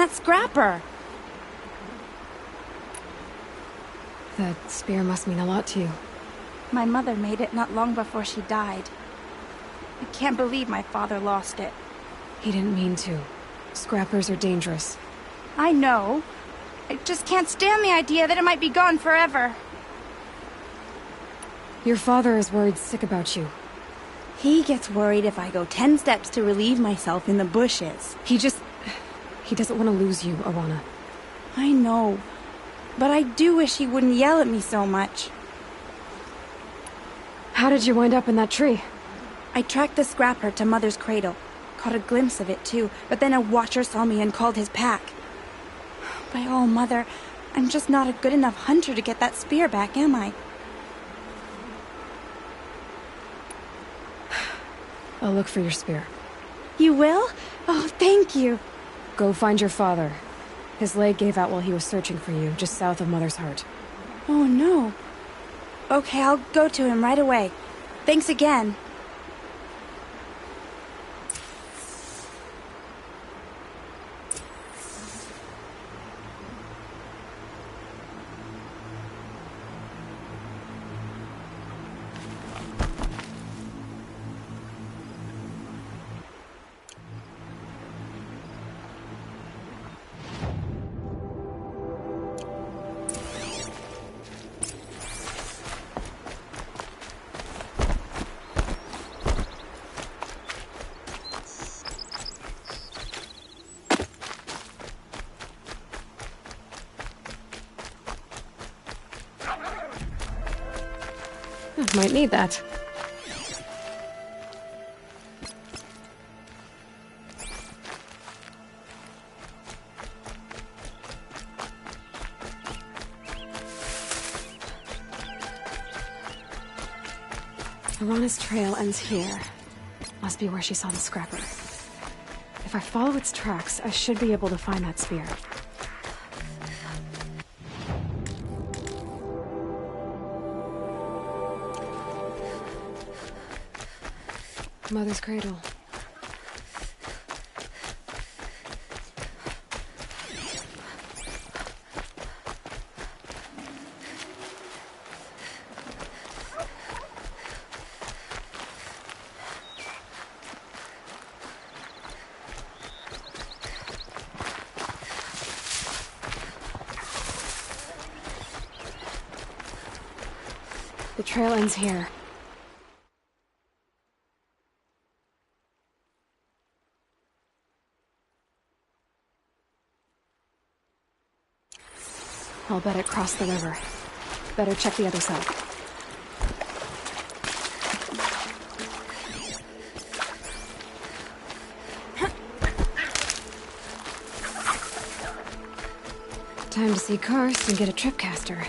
that scrapper? That spear must mean a lot to you. My mother made it not long before she died. I can't believe my father lost it. He didn't mean to. Scrappers are dangerous. I know. I just can't stand the idea that it might be gone forever. Your father is worried sick about you. He gets worried if I go 10 steps to relieve myself in the bushes. He doesn't want to lose you, Arana. I know. But I do wish he wouldn't yell at me so much. How did you wind up in that tree? I tracked the scrapper to Mother's cradle. Caught a glimpse of it too, but then a watcher saw me and called his pack. By all, Mother, I'm just not a good enough hunter to get that spear back, am I? I'll look for your spear. You will? Oh, thank you. Go find your father. His leg gave out while he was searching for you, just south of Mother's Heart. Oh, no. Okay, I'll go to him right away. Thanks again. Might need that. Arana's trail ends here. Must be where she saw the scrapper. If I follow its tracks, I should be able to find that spear. Mother's cradle. The trail ends here. I'll bet it crossed the river. Better check the other side. Time to see Karst and get a tripcaster.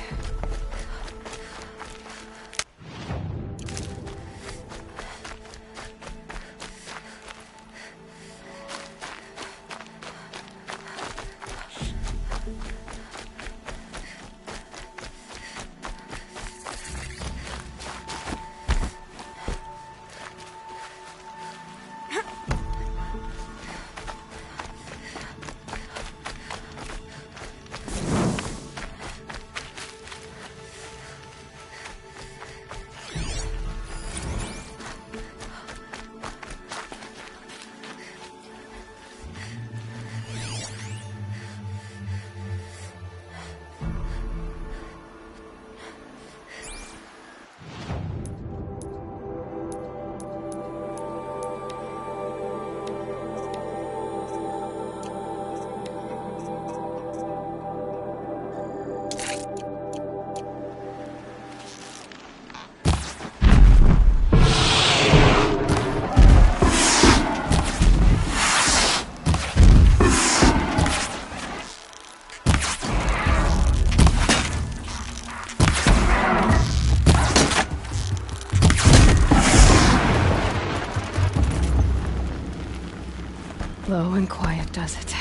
Low and quiet does it.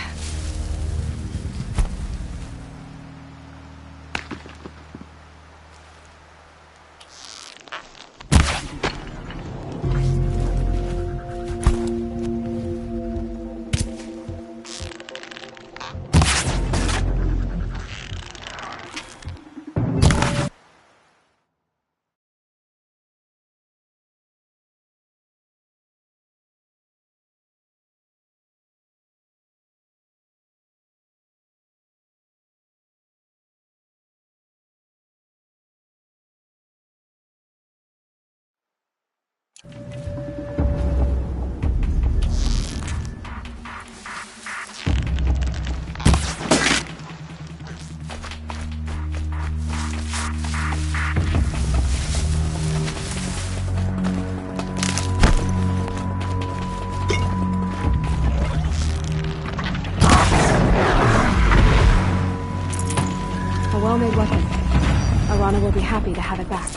A well-made weapon. Arana will be happy to have it back.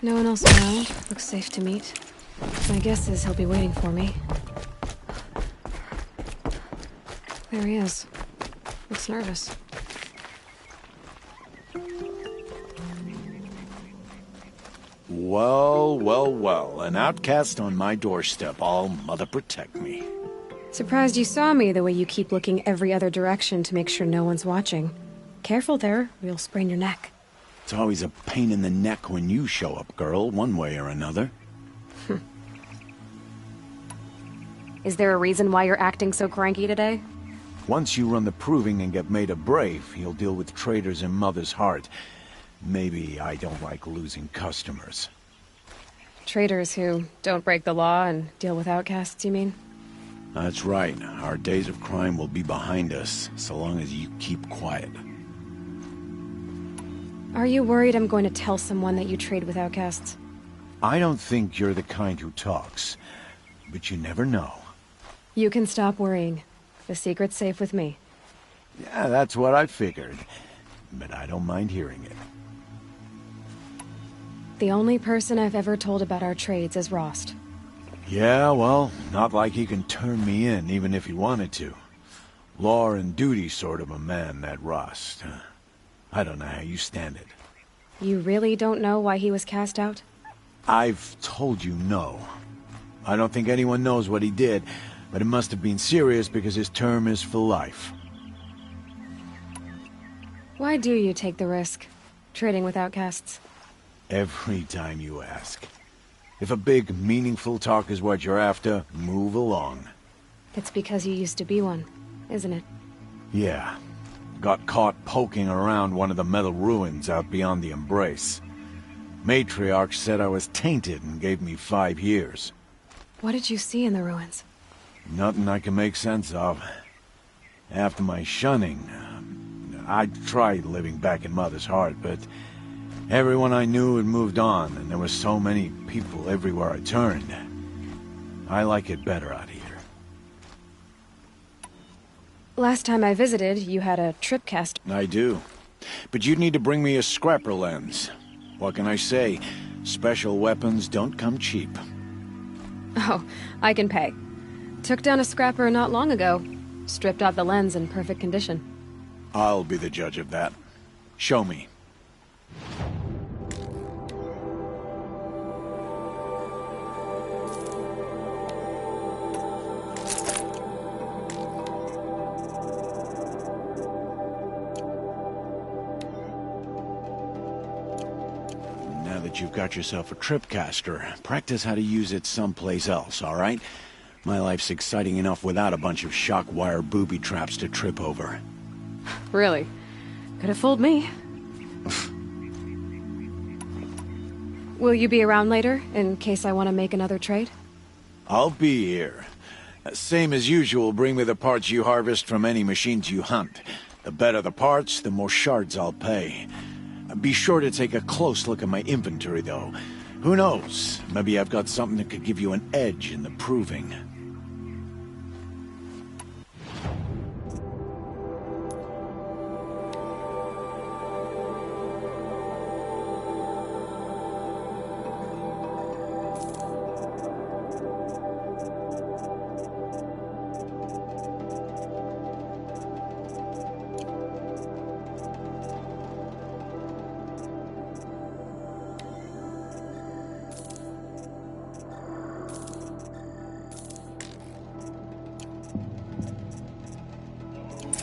No one else around. Looks safe to meet. My guess is he'll be waiting for me. There he is. Looks nervous. Well, well, well. An outcast on my doorstep. All mother protect me. Surprised you saw me the way you keep looking every other direction to make sure no one's watching. Careful there, or you'll sprain your neck. It's always a pain in the neck when you show up, girl, one way or another. Is there a reason why you're acting so cranky today? Once you run the proving and get made a brave, you'll deal with traitors in Mother's heart. Maybe I don't like losing customers. Traitors who don't break the law and deal with outcasts, you mean? That's right. Our days of crime will be behind us, so long as you keep quiet. Are you worried I'm going to tell someone that you trade with outcasts? I don't think you're the kind who talks, but you never know. You can stop worrying. The secret's safe with me. Yeah, that's what I figured. But I don't mind hearing it. The only person I've ever told about our trades is Rost. Yeah, well, not like he can turn me in, even if he wanted to. Law and duty sort of a man, that Rost. I don't know how you stand it. You really don't know why he was cast out? I've told you no. I don't think anyone knows what he did, but it must have been serious because his term is for life. Why do you take the risk, trading with outcasts? Every time you ask. If a big, meaningful talk is what you're after, move along. It's because you used to be one, isn't it? Yeah. Got caught poking around one of the metal ruins out beyond the Embrace. Matriarch said I was tainted and gave me 5 years. What did you see in the ruins? Nothing I can make sense of. After my shunning, I tried living back in Mother's heart, but everyone I knew had moved on, and there were so many people everywhere I turned. I like it better out here. Last time I visited, you had a tripcast. I do. But you'd need to bring me a scrapper lens. What can I say? Special weapons don't come cheap. Oh, I can pay. Took down a scrapper not long ago. Stripped out the lens in perfect condition. I'll be the judge of that. Show me. Now that you've got yourself a tripcaster, practice how to use it someplace else, all right? My life's exciting enough without a bunch of shock wire booby traps to trip over. Really? Could have fooled me. Will you be around later, in case I want to make another trade? I'll be here. Same as usual, bring me the parts you harvest from any machines you hunt. The better the parts, the more shards I'll pay. Be sure to take a close look at my inventory, though. Who knows? Maybe I've got something that could give you an edge in the proving.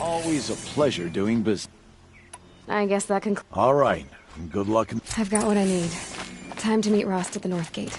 Always a pleasure doing business. I guess that concludes. All right. Good luck. I've got what I need. Time to meet Rost at the North Gate.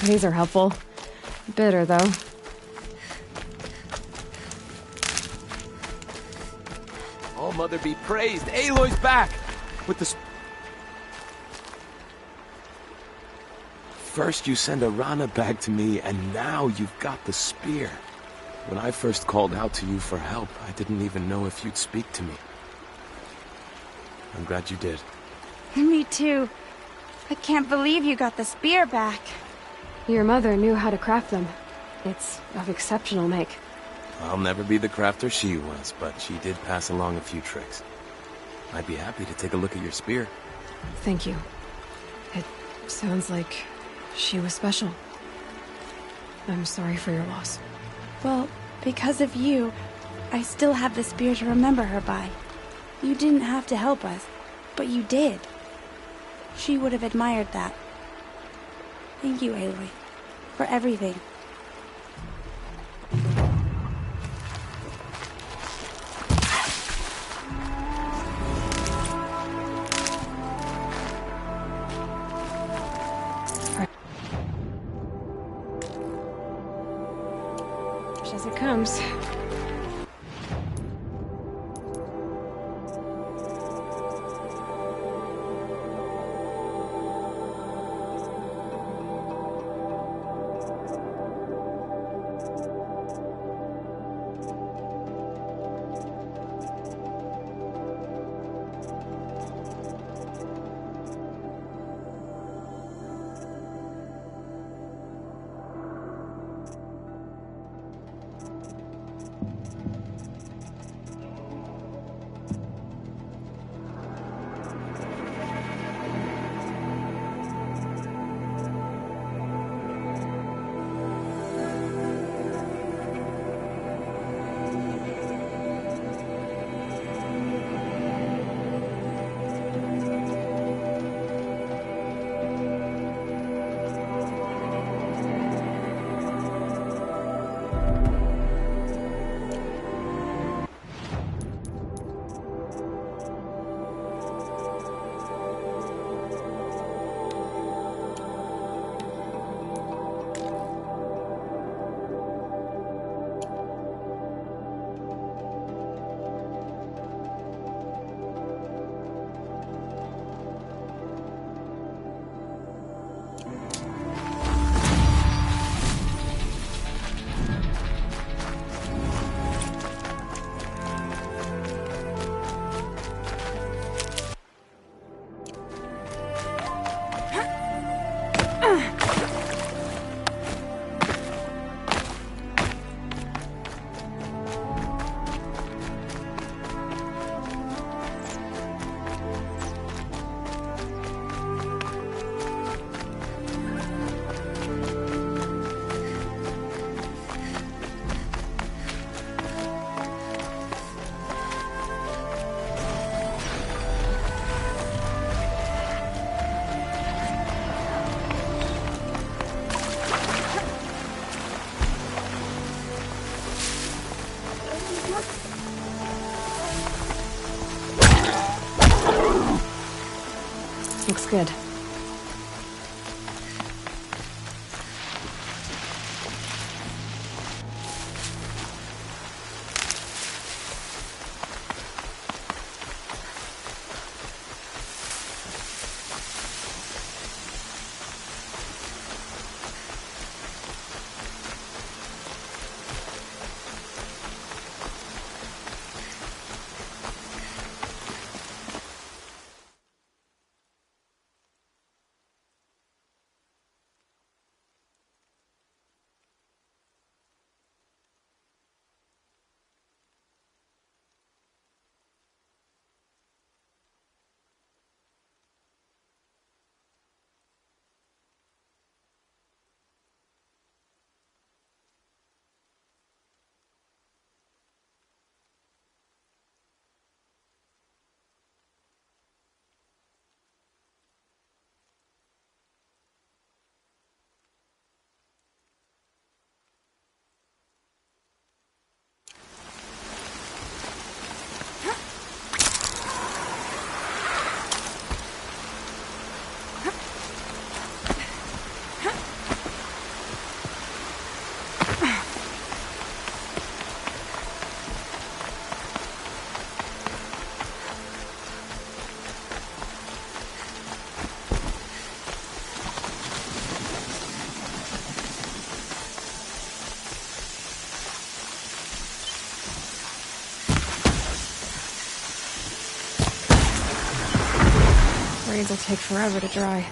These are helpful. Bitter, though. Oh, Mother be praised! Aloy's back! With the... First you send Arana back to me, and now you've got the spear. When I first called out to you for help, I didn't even know if you'd speak to me. I'm glad you did. Me too. I can't believe you got the spear back. Your mother knew how to craft them. It's of exceptional make. I'll never be the crafter she was, but she did pass along a few tricks. I'd be happy to take a look at your spear. Thank you. It sounds like she was special. I'm sorry for your loss. Well, because of you, I still have the spear to remember her by. You didn't have to help us, but you did. She would have admired that. Thank you, Aloy, for everything. As it comes. good. Braids will take forever to dry.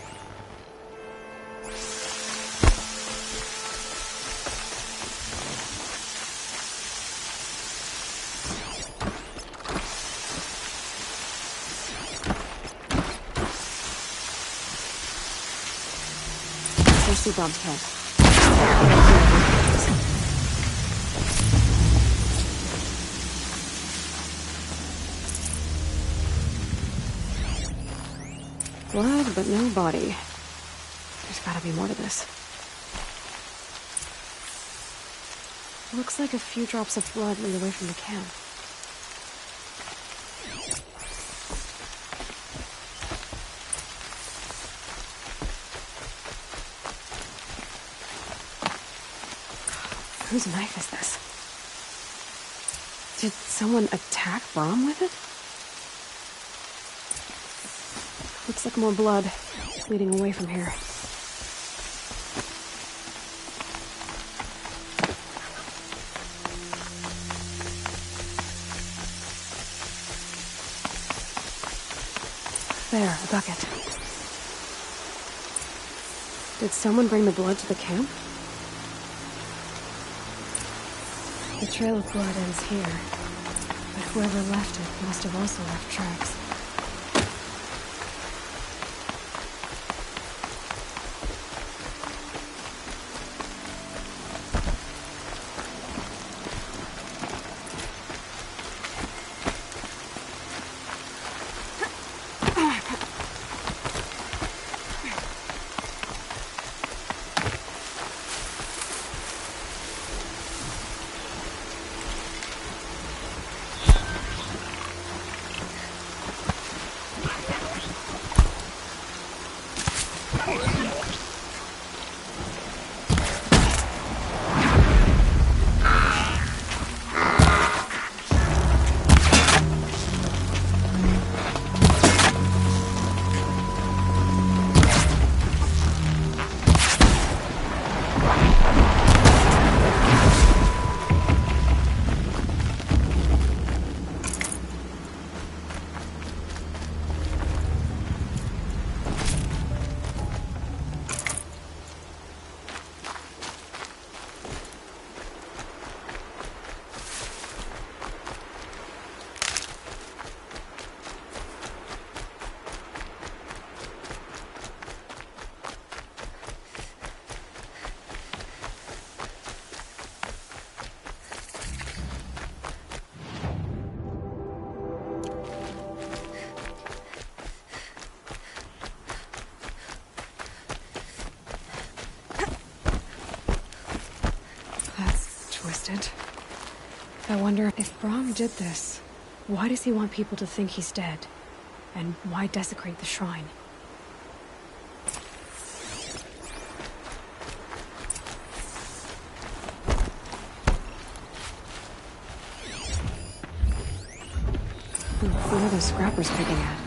There's Bob's head. Blood, but no body. There's gotta be more to this. Looks like a few drops of blood lead away from the camp. Whose knife is this? Did someone attack Brom with it? Looks like more blood leading away from here. There, a bucket. Did someone bring the blood to the camp? The trail of blood ends here, but whoever left it must have also left tracks. I wonder if Brom did this, why does he want people to think he's dead? And why desecrate the shrine? What are those scrappers picking at?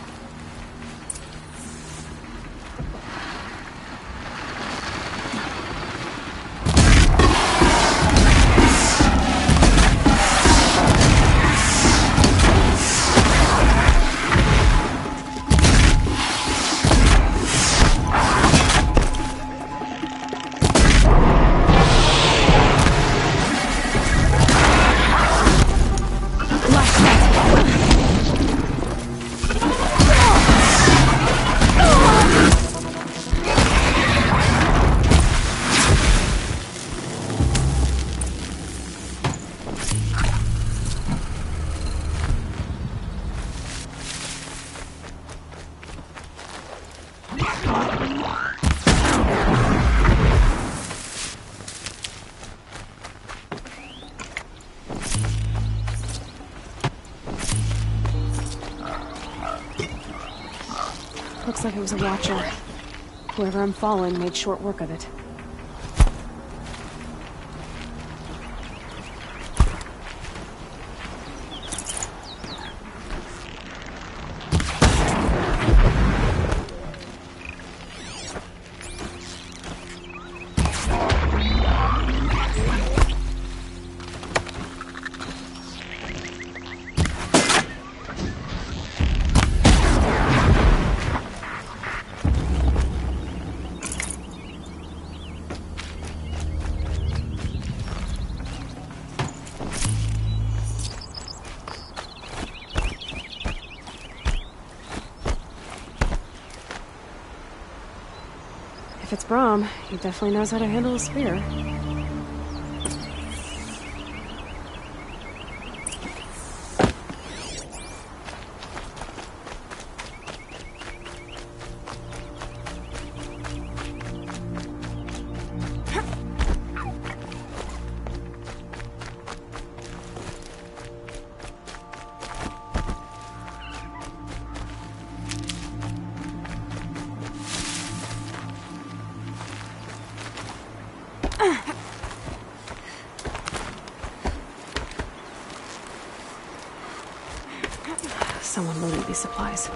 Looks like it was a watcher. Whoever I'm following made short work of it. If it's Brahm, he definitely knows how to handle a spear. Someone loaded these supplies.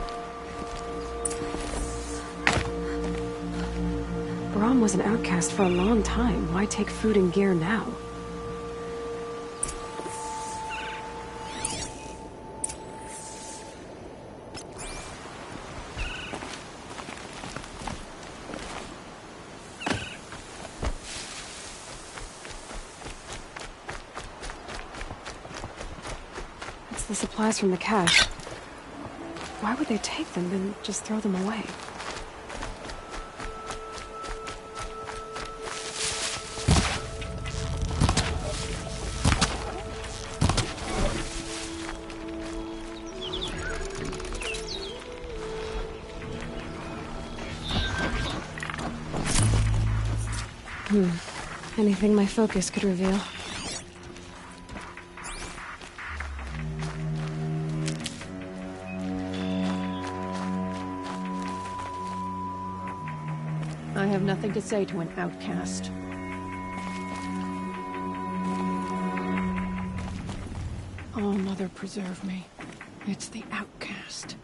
Brahm was an outcast for a long time. Why take food and gear now? It's the supplies from the cache. Why would they take them and just throw them away? Anything my focus could reveal. I have nothing to say to an outcast. Oh, Mother, preserve me. It's the outcast.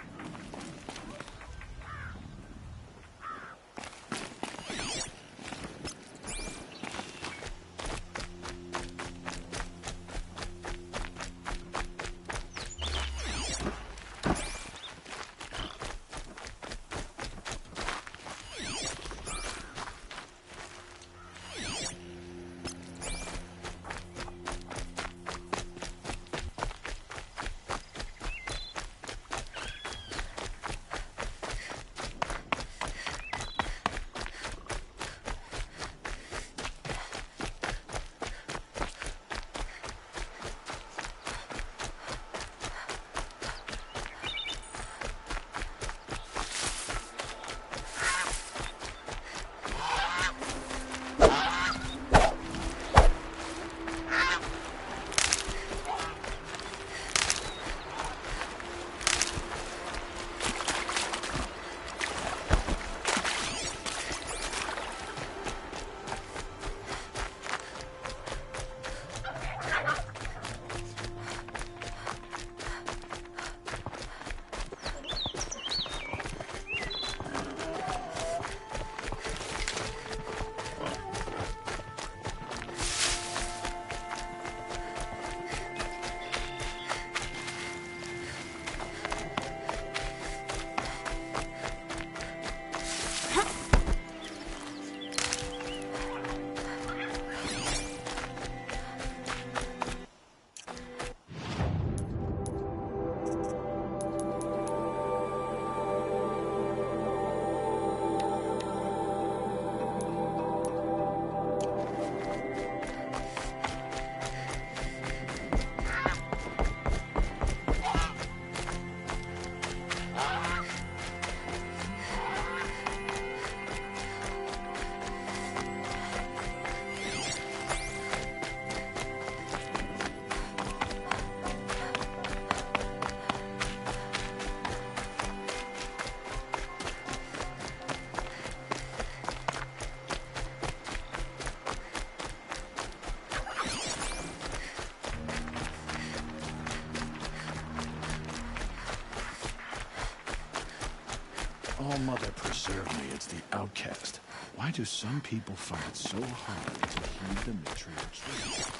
Mother preserve me, it's the outcast. Why do some people find it so hard to heed the matriarch's wisdom?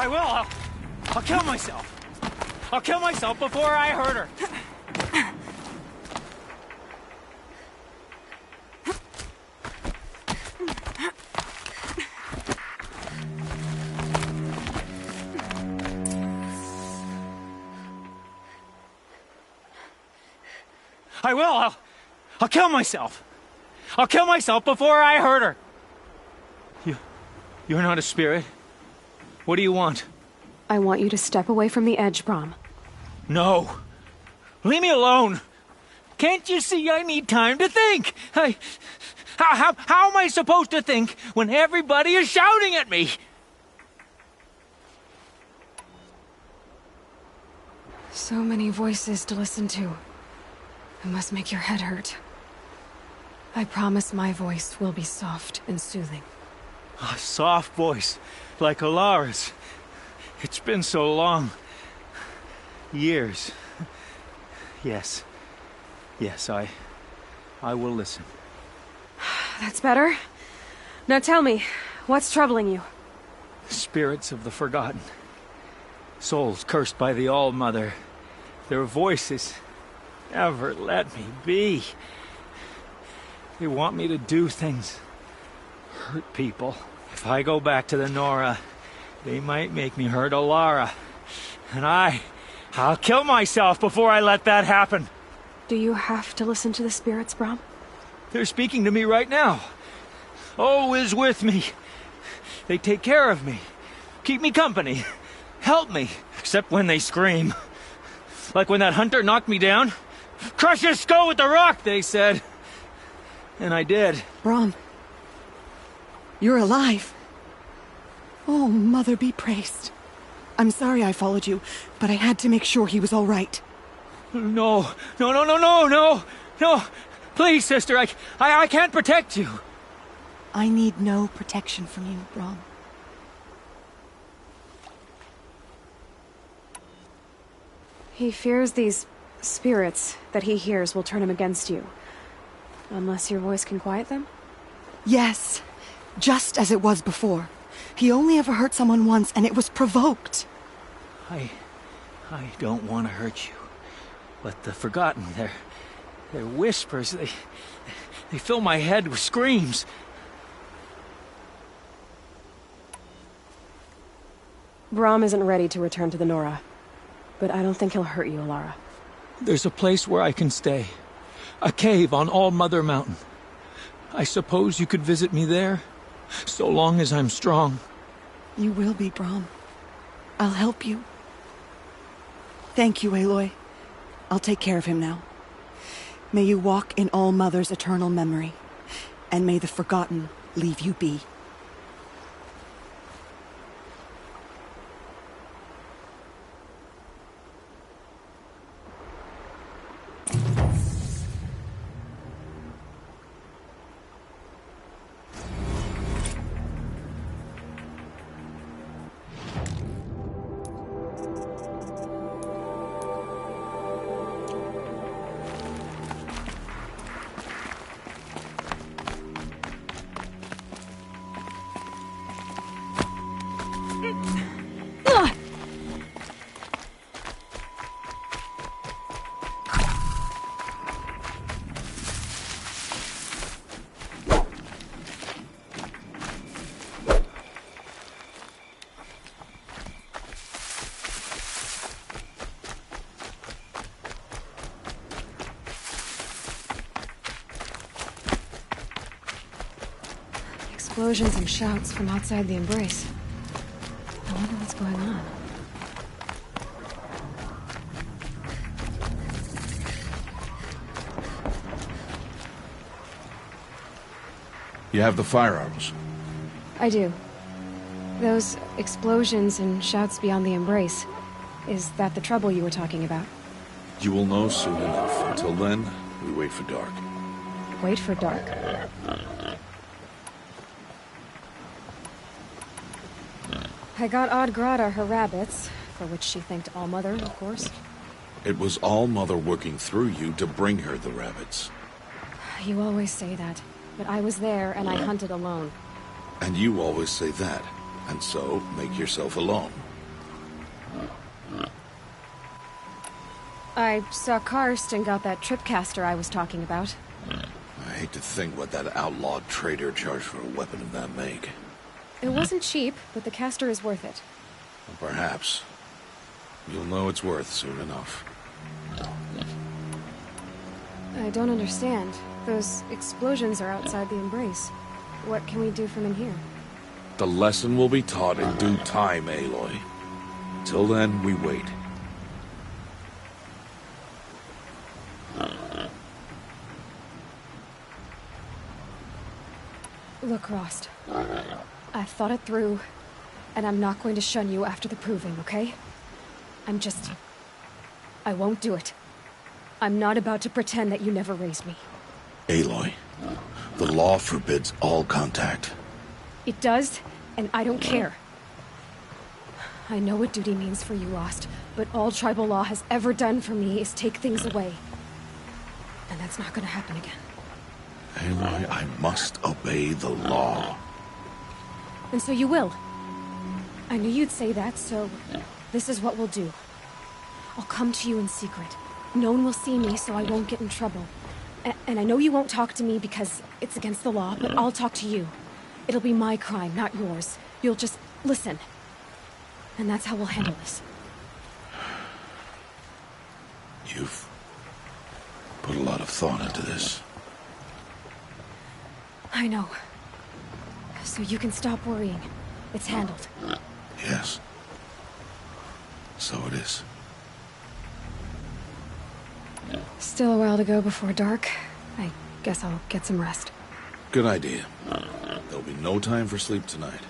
I will. I'll kill myself. I'll kill myself before I hurt her. I will. I'll kill myself. I'll kill myself before I hurt her. You're not a spirit. What do you want? I want you to step away from the edge, Brom. No. Leave me alone. Can't you see I need time to think? How am I supposed to think when everybody is shouting at me? So many voices to listen to. It must make your head hurt. I promise my voice will be soft and soothing. A soft voice, like Alara's. It's been so long. Years. Yes. Yes, I will listen. That's better. Now tell me, what's troubling you? Spirits of the forgotten. Souls cursed by the All-Mother. Their voices never let me be. They want me to do things. Hurt people. If I go back to the Nora, they might make me hurt Alara. And I'll kill myself before I let that happen. Do you have to listen to the spirits, Brom? They're speaking to me right now. Oh is with me. They take care of me. Keep me company. Help me. Except when they scream. Like when that hunter knocked me down. Crush his skull with the rock, they said. And I did. Brom. You're alive. Oh, Mother be praised. I'm sorry I followed you, but I had to make sure he was all right. No. Please, sister, I can't protect you. I need no protection from you, Brom. He fears these spirits that he hears will turn him against you. Unless your voice can quiet them? Yes, just as it was before. He only ever hurt someone once, and it was provoked. I don't want to hurt you. But the forgotten, their whispers, they fill my head with screams. Brom isn't ready to return to the Nora. But I don't think he'll hurt you, Alara. There's a place where I can stay. A cave on All-Mother Mountain. I suppose you could visit me there? So long as I'm strong. You will be, Brom. I'll help you. Thank you, Aloy. I'll take care of him now. May you walk in All-Mother's eternal memory, and may the forgotten leave you be. Explosions and shouts from outside the embrace. I wonder what's going on. You have the firearms. I do. Those explosions and shouts beyond the embrace. Is that the trouble you were talking about? You will know soon enough. Until then, we wait for dark. Wait for dark. I got Odd Grata her rabbits, for which she thanked All-Mother, of course. It was All-Mother working through you to bring her the rabbits. You always say that, but I was there and I hunted alone. And you always say that, and so make yourself alone. I saw Karst and got that tripcaster I was talking about. I hate to think what that outlawed trader charged for a weapon of that make. It wasn't cheap, but the caster is worth it. Perhaps. You'll know it's worth soon enough. I don't understand. Those explosions are outside the embrace. What can we do from in here? The lesson will be taught in due time, Aloy. Till then, we wait. Look, Rost. I've thought it through, and I'm not going to shun you after the proving, okay? I won't do it. I'm not about to pretend that you never raised me. Aloy, the law forbids all contact. It does, and I don't care. I know what duty means for you, Rost, but all tribal law has ever done for me is take things away. And that's not gonna happen again. Aloy, I must obey the law. And so you will. I knew you'd say that, so this is what we'll do. I'll come to you in secret. No one will see me, so I won't get in trouble. And I know you won't talk to me because it's against the law, but I'll talk to you. It'll be my crime, not yours. You'll just listen. And that's how we'll handle this. You've put a lot of thought into this. I know. So you can stop worrying. It's handled. Yes. So it is. Still a while to go before dark. I guess I'll get some rest. Good idea. There'll be no time for sleep tonight.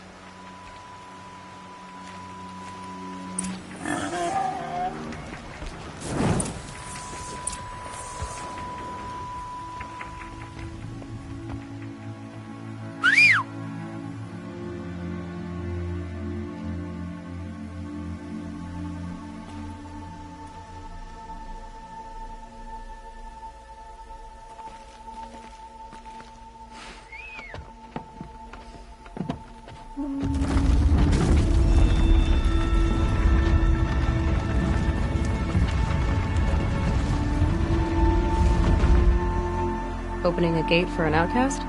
Opening a gate for an outcast?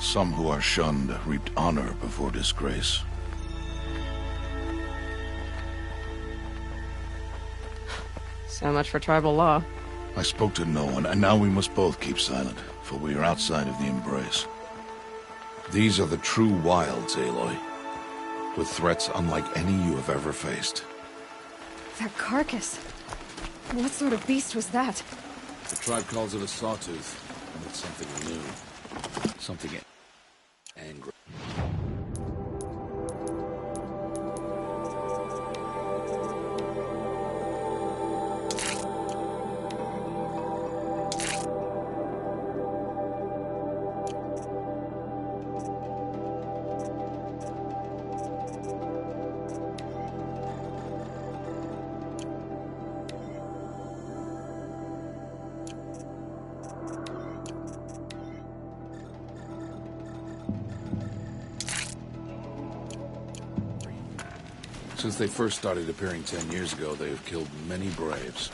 Some who are shunned reaped honor before disgrace. So much for tribal law. I spoke to no one, and now we must both keep silent, for we are outside of the embrace. These are the true wilds, Aloy, with threats unlike any you have ever faced. That carcass. What sort of beast was that? The tribe calls it a sawtooth, and it's something new. Something angry. Since they first started appearing 10 years ago, they have killed many braves.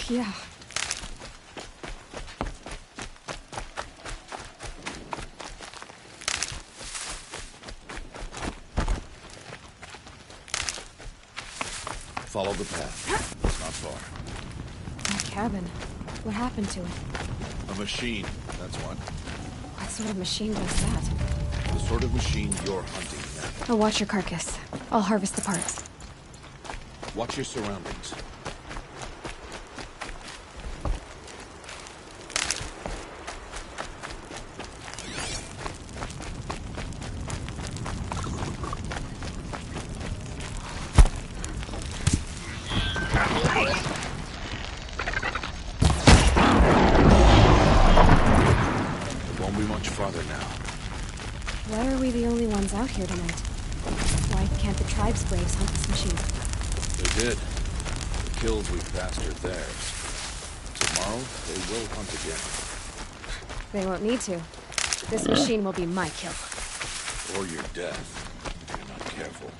Yeah. Follow the path. It's not far. That cabin. What happened to it? A machine, that's what. What sort of machine does that? The sort of machine you're hunting now. I'll watch your carcass. I'll harvest the parts. Watch your surroundings. It won't be much farther now. Why are we the only ones out here tonight? Why can't the tribe's braves hunt this machine? They did. The kills we passed are theirs. Tomorrow, they will hunt again. They won't need to. This machine will be my kill. Or your death, if you're not careful.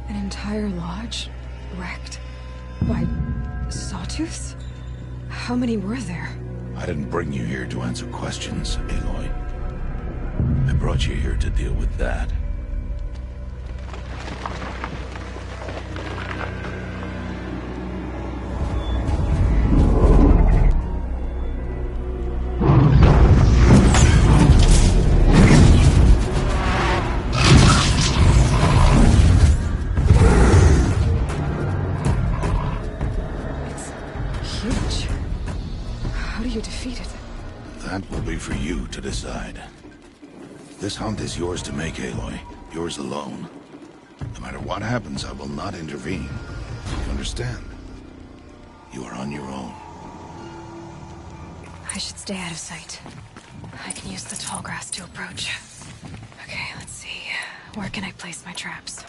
An entire lodge wrecked by sawtooths? How many were there? I didn't bring you here to answer questions, Aloy. I brought you here to deal with that. Huge. How do you defeat it? That will be for you to decide. This hunt is yours to make, Aloy. Yours alone. No matter what happens, I will not intervene. You understand? You are on your own. I should stay out of sight. I can use the tall grass to approach. Okay, let's see. Where can I place my traps?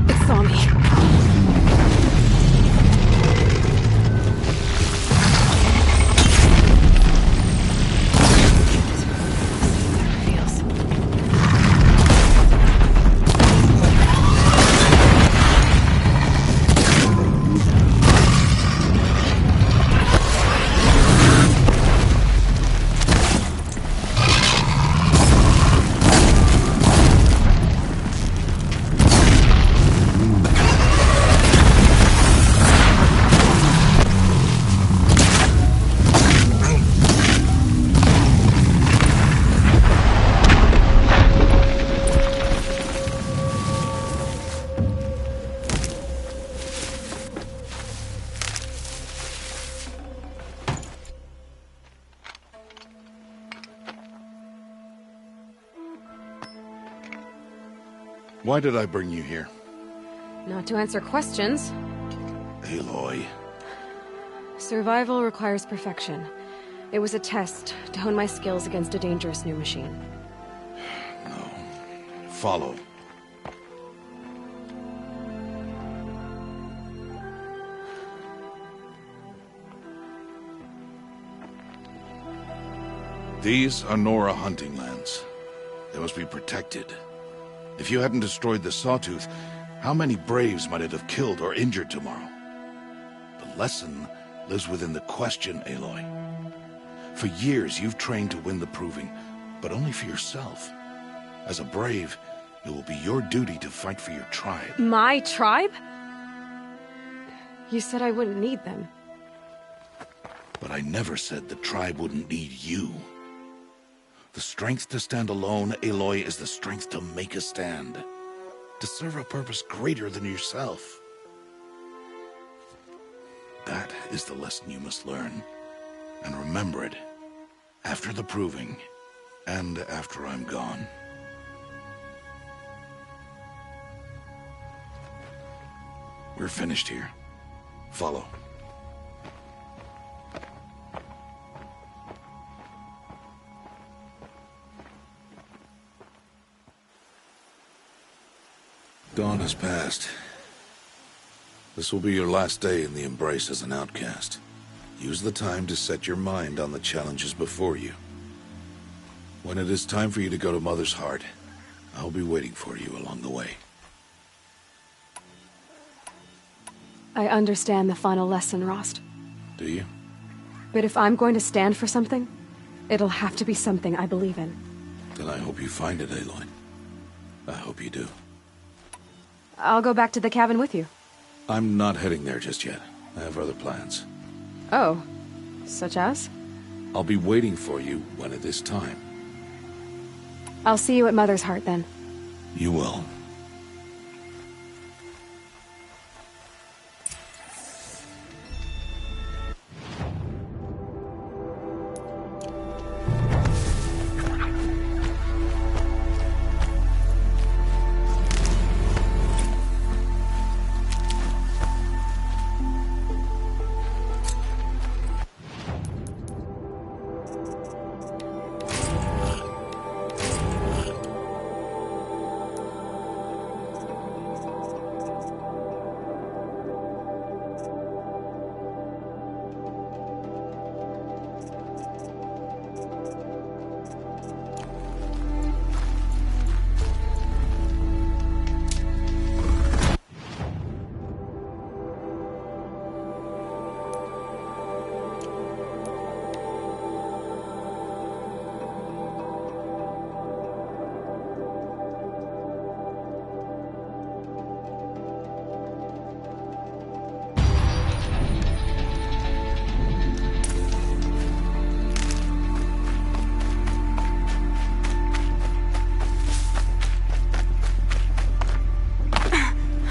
It saw me. Feels. Why did I bring you here? Not to answer questions. Aloy. Survival requires perfection. It was a test to hone my skills against a dangerous new machine. No. Follow. These are Nora hunting lands. They must be protected. If you hadn't destroyed the Sawtooth, how many Braves might it have killed or injured tomorrow? The lesson lives within the question, Aloy. For years, you've trained to win the Proving, but only for yourself. As a Brave, it will be your duty to fight for your tribe. My tribe? You said I wouldn't need them. But I never said the tribe wouldn't need you. The strength to stand alone, Aloy, is the strength to make a stand. To serve a purpose greater than yourself. That is the lesson you must learn. And remember it. After the Proving, and after I'm gone. We're finished here. Follow. Dawn has passed. This will be your last day in the Embrace as an outcast. Use the time to set your mind on the challenges before you. When it is time for you to go to Mother's Heart, I'll be waiting for you along the way. I understand the final lesson, Rost. Do you? But if I'm going to stand for something, it'll have to be something I believe in. Then I hope you find it, Aloy. I hope you do. I'll go back to the cabin with you. I'm not heading there just yet. I have other plans. Oh, such as? I'll be waiting for you when it is time. I'll see you at Mother's Heart then. You will.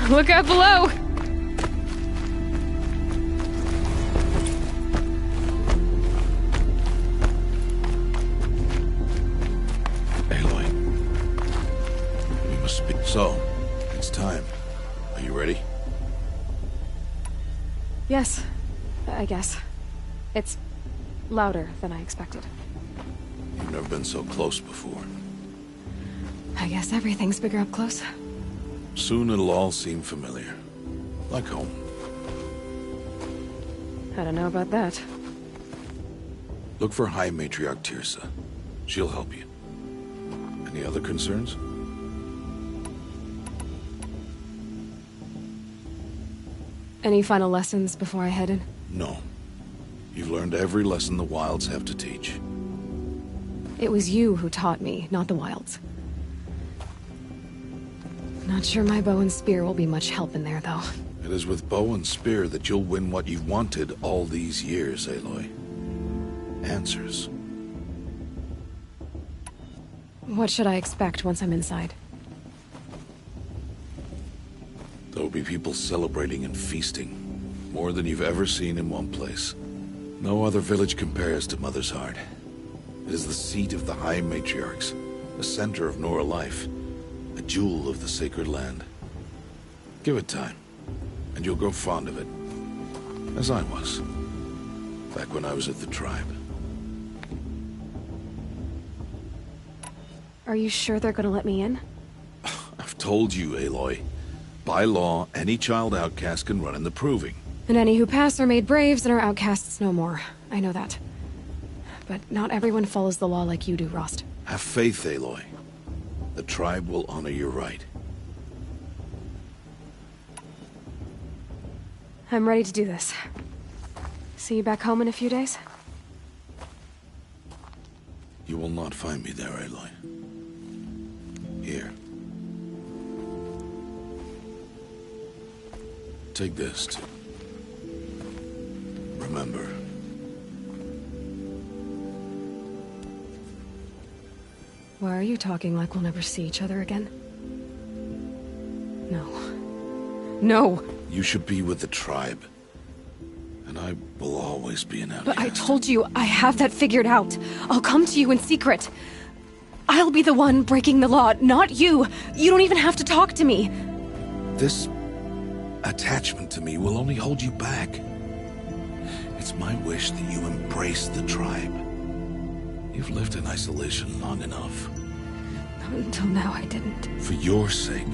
Look out below! Aloy. We must speak. So, it's time. Are you ready? Yes, I guess. It's louder than I expected. You've never been so close before. I guess everything's bigger up close. Soon it'll all seem familiar. Like home. I don't know about that. Look for High Matriarch Tirsa. She'll help you. Any other concerns? Any final lessons before I head in? No. You've learned every lesson the Wilds have to teach. It was you who taught me, not the Wilds. Not sure my bow and spear will be much help in there, though. It is with bow and spear that you'll win what you've wanted all these years, Aloy. Answers. What should I expect once I'm inside? There will be people celebrating and feasting. More than you've ever seen in one place. No other village compares to Mother's Heart. It is the seat of the High Matriarchs, the center of Nora life, a jewel of the sacred land. Give it time, and you'll grow fond of it. As I was, back when I was at the tribe. Are you sure they're gonna let me in? I've told you, Aloy. By law, any child outcast can run in the proving. And any who pass are made braves and are outcasts no more. I know that. But not everyone follows the law like you do, Rost. Have faith, Aloy. The tribe will honor your right. I'm ready to do this. See you back home in a few days? You will not find me there, Aloy. Here. Take this to remember. Why are you talking like we'll never see each other again? No. No! You should be with the tribe. And I will always be an outcast. But I told you, I have that figured out. I'll come to you in secret. I'll be the one breaking the law, not you. You don't even have to talk to me. This attachment to me will only hold you back. It's my wish that you embrace the tribe. You've lived in isolation long enough. Until now, I didn't. For your sake,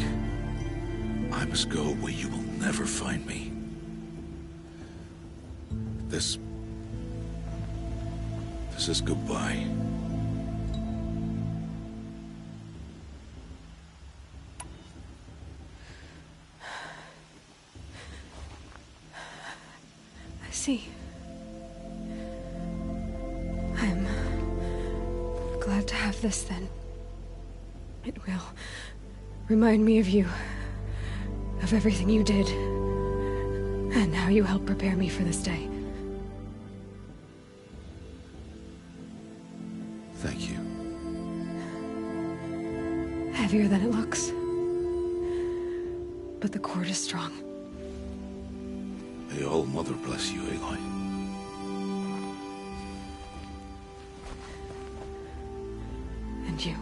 I must go where you will never find me. This is goodbye. I see. I'm glad to have this then. It will remind me of you, of everything you did, and how you helped prepare me for this day. Thank you. Heavier than it looks. But the cord is strong. May All Mother bless you, Aloy. And you.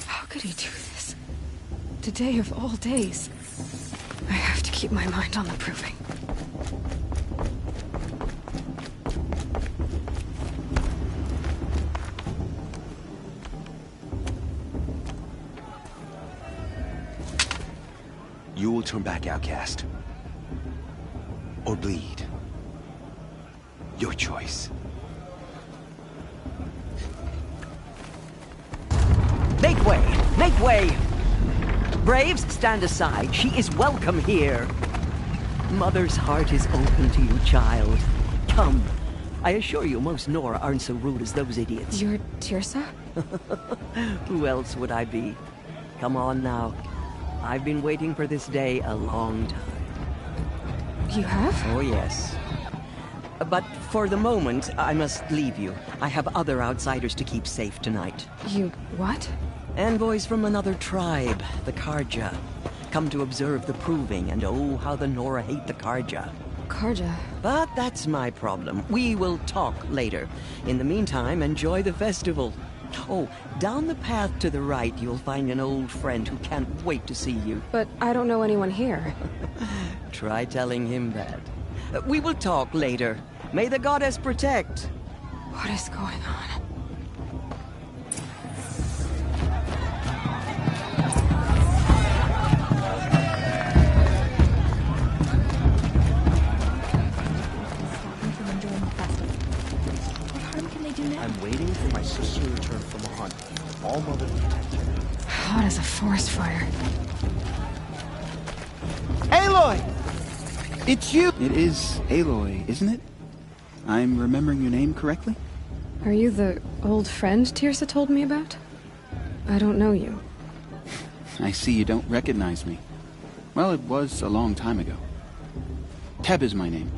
How could he do this? Today of all days. I have to keep my mind on the proving. You will turn back, outcast. Or bleed. Your choice. Make way! Make way! Braves, stand aside. She is welcome here. Mother's heart is open to you, child. Come. I assure you, most Nora aren't so rude as those idiots. You're Tirsa? Who else would I be? Come on now. I've been waiting for this day a long time. You have? Oh, yes. But for the moment, I must leave you. I have other outsiders to keep safe tonight. You what? Envoys from another tribe, the Karja. Come to observe the proving, and oh, how the Nora hate the Karja. Karja? But that's my problem. We will talk later. In the meantime, enjoy the festival. Oh, down the path to the right, you'll find an old friend who can't wait to see you. But I don't know anyone here. Try telling him that. We will talk later. May the goddess protect. What is going on? I'm waiting for my sister to return from a hunt. All Mother protect her. Hot as a forest fire. Aloy! It's you! It is Aloy, isn't it? I'm remembering your name correctly? Are you the old friend Tirsa told me about? I don't know you. I see you don't recognize me. Well, it was a long time ago. Teb is my name.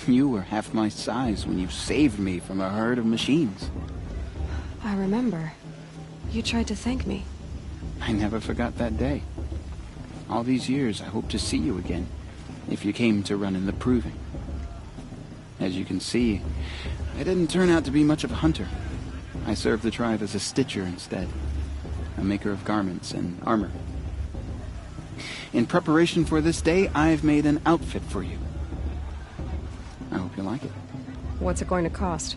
You were half my size when you saved me from a herd of machines. I remember. You tried to thank me. I never forgot that day. All these years, I hope to see you again, if you came to run in the proving. As you can see, I didn't turn out to be much of a hunter. I served the tribe as a stitcher instead, a maker of garments and armor. In preparation for this day, I've made an outfit for you. I hope you like it. What's it going to cost?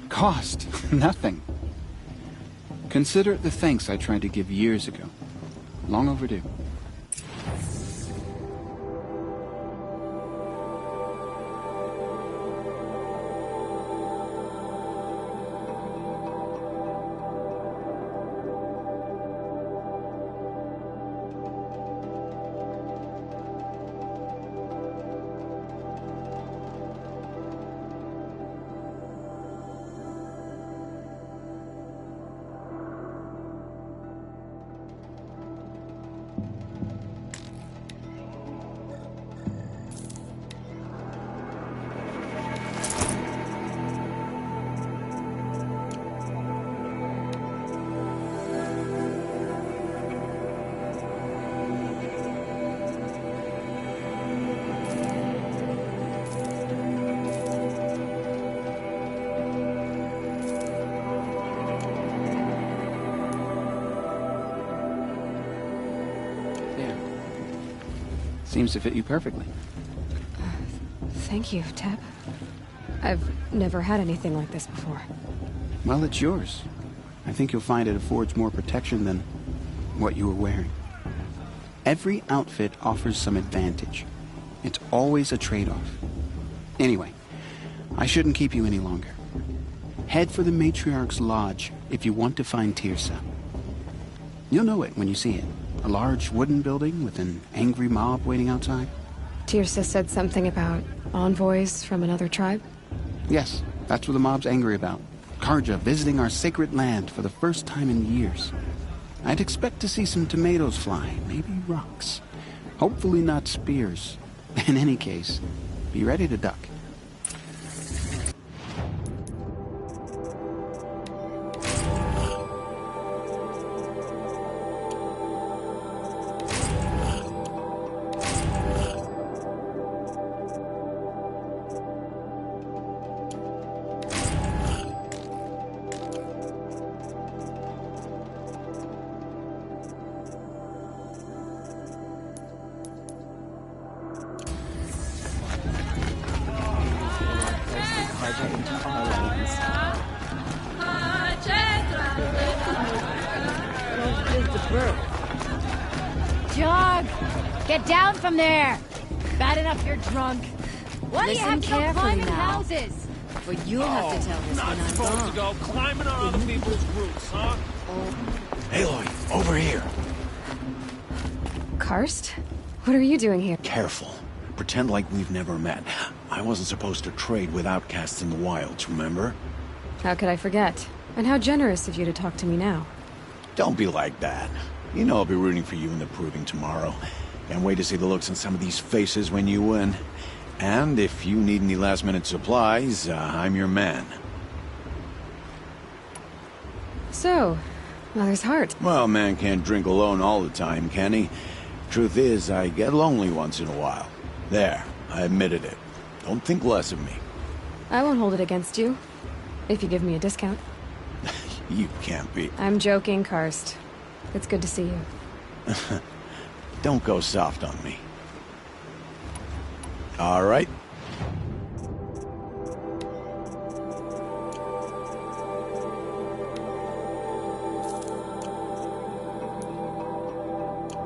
Cost? Nothing. Consider it the thanks I tried to give years ago. Long overdue. Seems to fit you perfectly. Thank you, Teb. I've never had anything like this before. Well, it's yours. I think you'll find it affords more protection than what you were wearing. Every outfit offers some advantage. It's always a trade-off. Anyway, I shouldn't keep you any longer. Head for the Matriarch's Lodge if you want to find Tirsa. You'll know it when you see it. A large wooden building with an angry mob waiting outside. Tirsa said something about envoys from another tribe? Yes, that's what the mob's angry about. Karja visiting our sacred land for the first time in years. I'd expect to see some tomatoes fly, maybe rocks. Hopefully not spears. In any case, be ready to duck. Jog! Get down from there! Bad enough you're drunk. What do you have to go climbing houses? But you'll have to tell us when I'm supposed to go climbing on other people's roofs, huh? Aloy, over here. Karst? What are you doing here? Careful. Pretend like we've never met. I wasn't supposed to trade with outcasts in the wilds, remember? How could I forget? And how generous of you to talk to me now. Don't be like that. You know I'll be rooting for you in the proving tomorrow. Can't wait to see the looks on some of these faces when you win. And if you need any last-minute supplies, I'm your man. So, Mother's heart. Well, man can't drink alone all the time, can he? Truth is, I get lonely once in a while. There, I admitted it. Don't think less of me. I won't hold it against you. If you give me a discount. You can't be. I'm joking, Karst. It's good to see you. Don't go soft on me. All right.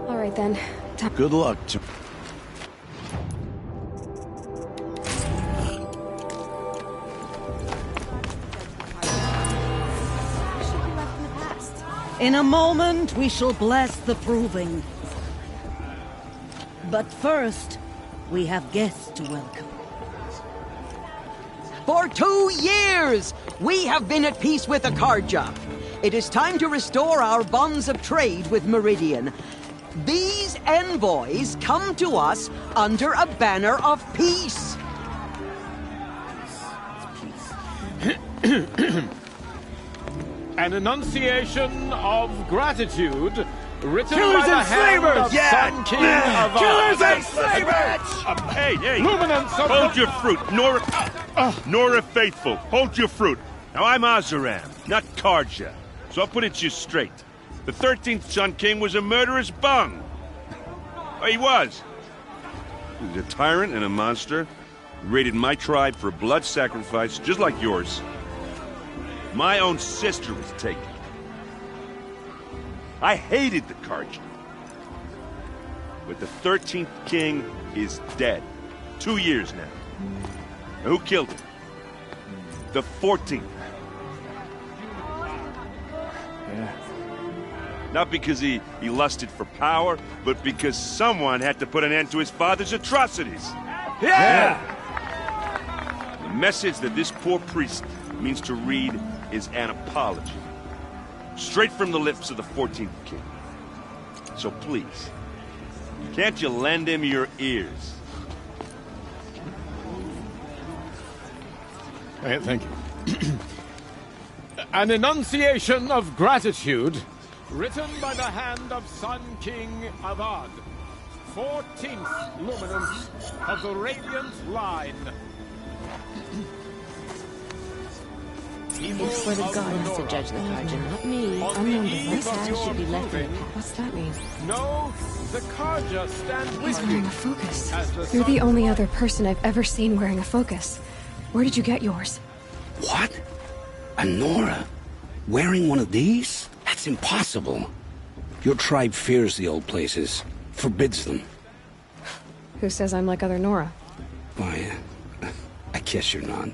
All right, then. Good luck to... In a moment, we shall bless the proving. But first, we have guests to welcome. For 2 years, we have been at peace with Akarja. It is time to restore our bonds of trade with Meridian. These envoys come to us under a banner of peace. An enunciation of gratitude written Killers by the and hand slavers! of Sun King of Killers Ar. and slavers! Hey! Luminance of Hold your fruit, Nora Faithful. Hold your fruit. Now, I'm Azaram, not Karja. So I'll put it to you straight. The 13th Sun King was a murderous bung. Oh, he was. He was a tyrant and a monster. He raided my tribe for a blood sacrifice, just like yours. My own sister was taken. I hated the Karja. But the 13th king is dead. 2 years now. And who killed him? The 14th. Yeah. Not because he lusted for power, but because someone had to put an end to his father's atrocities. Yeah! The message that this poor priest means to read is an apology. Straight from the lips of the 14th king. So please, can't you lend him your ears? Thank you. An enunciation of gratitude written by the hand of Sun King Avad, 14th luminance of the Radiant Line. It's for the gods to judge the Carja, not me. Unknown device. This should be left in the past. What's that mean? No, the Karja stand He's with wearing you. a focus. As the You're the sun- only other person I've ever seen wearing a focus. Where did you get yours? What? A Nora? Wearing one of these? That's impossible. Your tribe fears the old places, forbids them. Who says I'm like other Nora? Why, I guess you're not.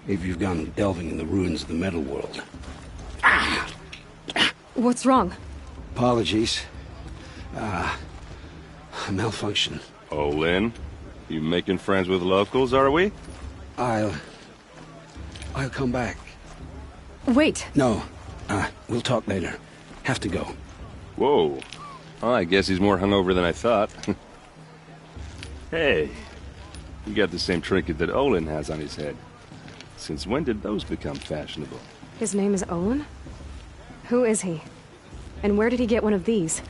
Maybe you've gone delving in the ruins of the metal world. What's wrong? Apologies. A malfunction. Oh, Lynn? You making friends with locals, are we? I'll come back. Wait. No. We'll talk later. Have to go. Whoa. Oh, I guess he's more hungover than I thought. Hey, you got the same trinket that Olin has on his head. Since when did those become fashionable? His name is Owen? Who is he? And where did he get one of these?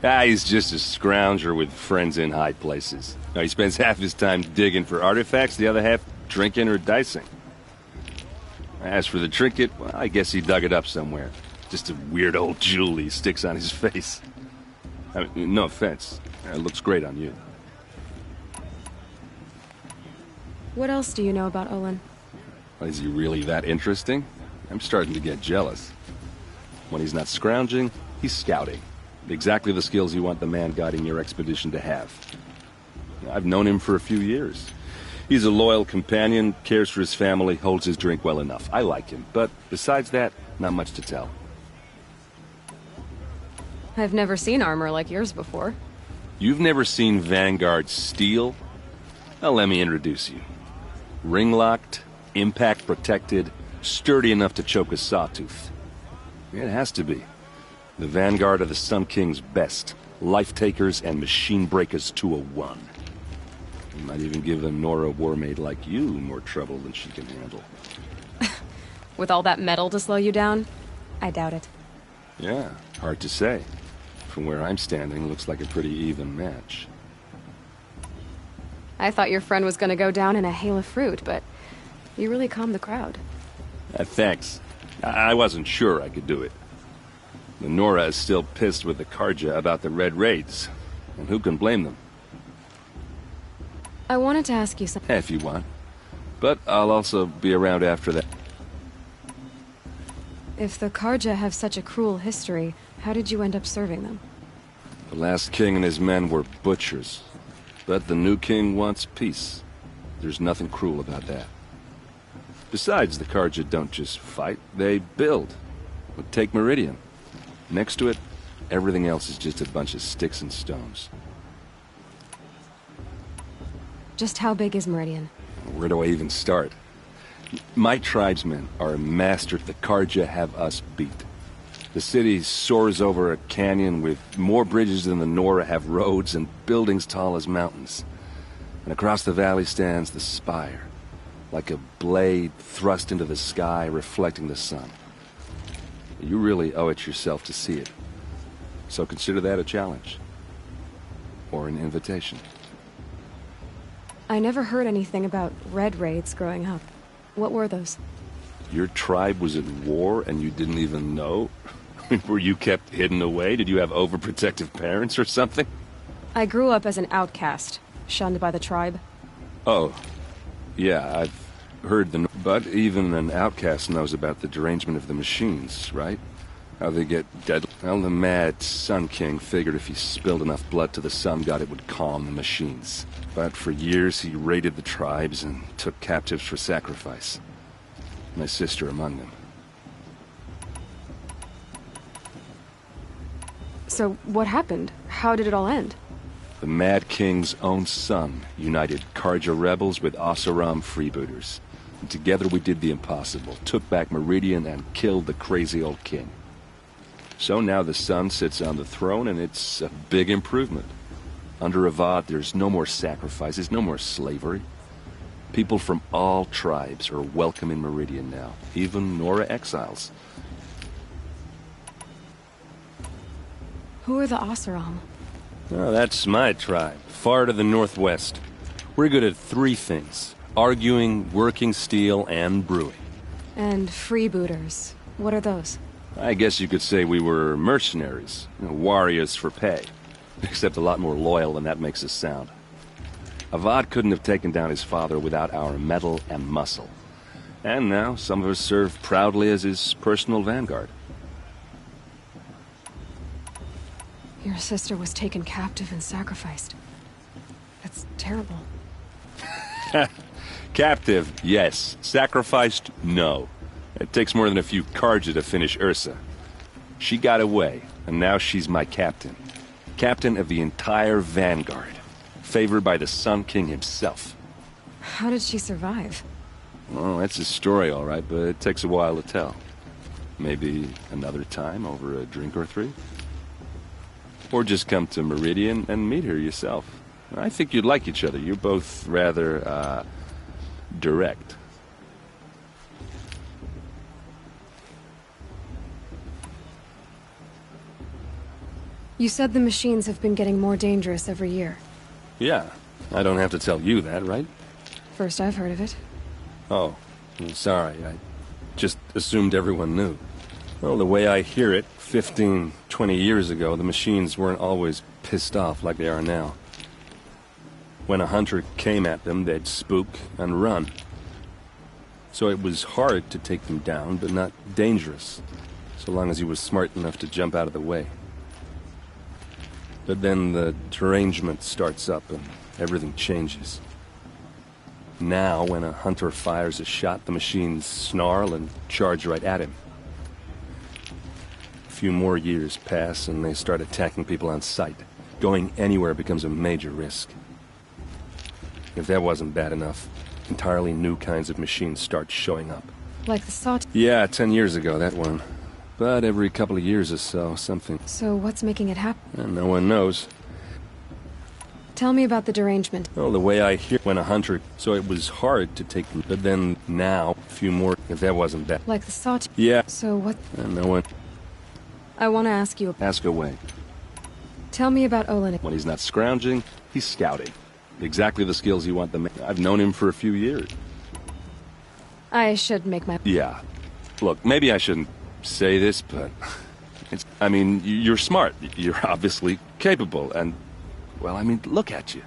He's just a scrounger with friends in high places. Now, he spends half his time digging for artifacts, the other half drinking or dicing. As for the trinket, well, I guess he dug it up somewhere. Just a weird old jewel he sticks on his face. I mean, no offense. It looks great on you. What else do you know about Olin? Is he really that interesting? I'm starting to get jealous. When he's not scrounging, he's scouting. Exactly the skills you want the man guiding your expedition to have. I've known him for a few years. He's a loyal companion, cares for his family, holds his drink well enough. I like him, but besides that, not much to tell. I've never seen armor like yours before. You've never seen Vanguard steel? Well, let me introduce you. Ring-locked, impact-protected, sturdy enough to choke a sawtooth. It has to be. The Vanguard of the Sun King's best. Life-takers and machine-breakers to a one. You might even give a Nora warmaid like you more trouble than she can handle. With all that metal to slow you down? I doubt it. Yeah, hard to say. From where I'm standing, looks like a pretty even match. I thought your friend was gonna go down in a hail of fruit, but you really calmed the crowd. Thanks. I wasn't sure I could do it. The Nora is still pissed with the Karja about the Red Raids, and who can blame them? I wanted to ask you something. If you want. But I'll also be around after that. If the Karja have such a cruel history, how did you end up serving them? The last king and his men were butchers. But the new king wants peace. There's nothing cruel about that. Besides, the Karja don't just fight, they build. Take Meridian. Next to it, everything else is just a bunch of sticks and stones. Just how big is Meridian? Where do I even start? My tribesmen are masters. The Karja have us beat. The city soars over a canyon with more bridges than the Nora have roads and buildings tall as mountains. And across the valley stands the spire, like a blade thrust into the sky, reflecting the sun. You really owe it yourself to see it. So consider that a challenge. Or an invitation. I never heard anything about Red Raids growing up. What were those? Your tribe was at war and you didn't even know? Were you kept hidden away? Did you have overprotective parents or something? I grew up as an outcast, shunned by the tribe. Oh, yeah, I've heard the... But even an outcast knows about the derangement of the machines, right? How they get deadly. Well, the mad Sun King figured if he spilled enough blood to the Sun God, it would calm the machines. But for years, he raided the tribes and took captives for sacrifice. My sister among them. So, what happened? How did it all end? The Mad King's own son united Karja rebels with Oseram freebooters. And together we did the impossible, took back Meridian and killed the crazy old king. So now the son sits on the throne and it's a big improvement. Under Avad, there's no more sacrifices, no more slavery. People from all tribes are welcome in Meridian now, even Nora exiles. Who are the Oseram? Oh, that's my tribe, far to the northwest. We're good at three things: arguing, working steel, and brewing. And freebooters. What are those? I guess you could say we were mercenaries, warriors for pay. Except a lot more loyal than that makes us sound. Avad couldn't have taken down his father without our metal and muscle. And now some of us serve proudly as his personal vanguard. Your sister was taken captive and sacrificed. That's terrible. Captive, yes. Sacrificed, no. It takes more than a few Carja to finish Ursa. She got away, and now she's my captain. Captain of the entire vanguard. Favored by the Sun King himself. How did she survive? Well, that's a story, all right, but it takes a while to tell. Maybe another time over a drink or three? Or just come to Meridian and meet her yourself. I think you'd like each other. You're both rather, direct. You said the machines have been getting more dangerous every year. Yeah, I don't have to tell you that, right? First I've heard of it. Oh, I'm sorry. I just assumed everyone knew. Well, the way I hear it, 15, 20 years ago, the machines weren't always pissed off like they are now. When a hunter came at them, they'd spook and run. So it was hard to take them down, but not dangerous, so long as he was smart enough to jump out of the way. But then the derangement starts up and everything changes. Now, when a hunter fires a shot, the machines snarl and charge right at him. A few more years pass and they start attacking people on sight. Going anywhere becomes a major risk. If that wasn't bad enough, entirely new kinds of machines start showing up. Like the saw... Yeah, 10 years ago, that one. But every couple of years or so, something. So what's making it happen? And no one knows. Tell me about the derangement. Well, the way I hear when a hunter... So it was hard to take them. But then, now, a few more... If that wasn't bad. Like the saw... Yeah. So what... And no one... I want to ask you... Ask away. Tell me about Olin. When he's not scrounging, he's scouting. Exactly the skills you want the man. I've known him for a few years. I should make my... Yeah. Look, maybe I shouldn't say this, but... I mean, you're smart. You're obviously capable, and... Well, I mean, look at you.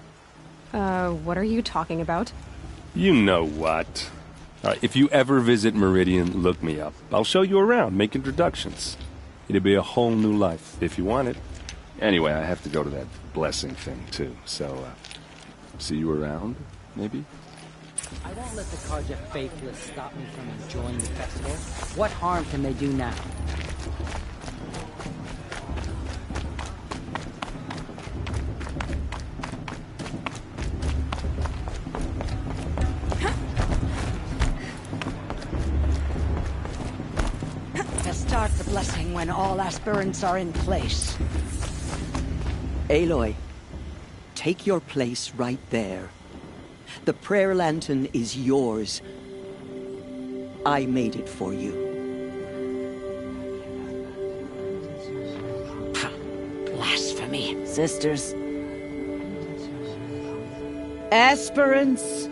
What are you talking about? You know what. If you ever visit Meridian, look me up. I'll show you around, make introductions. It'll be a whole new life, if you want it. Anyway, I have to go to that blessing thing, too, so, see you around, maybe? I won't let the Carja faithless stop me from enjoying the festival. What harm can they do now? To start the blessing when all aspirants are in place. Aloy, take your place right there. The prayer lantern is yours. I made it for you. Blasphemy, sisters. Aspirants,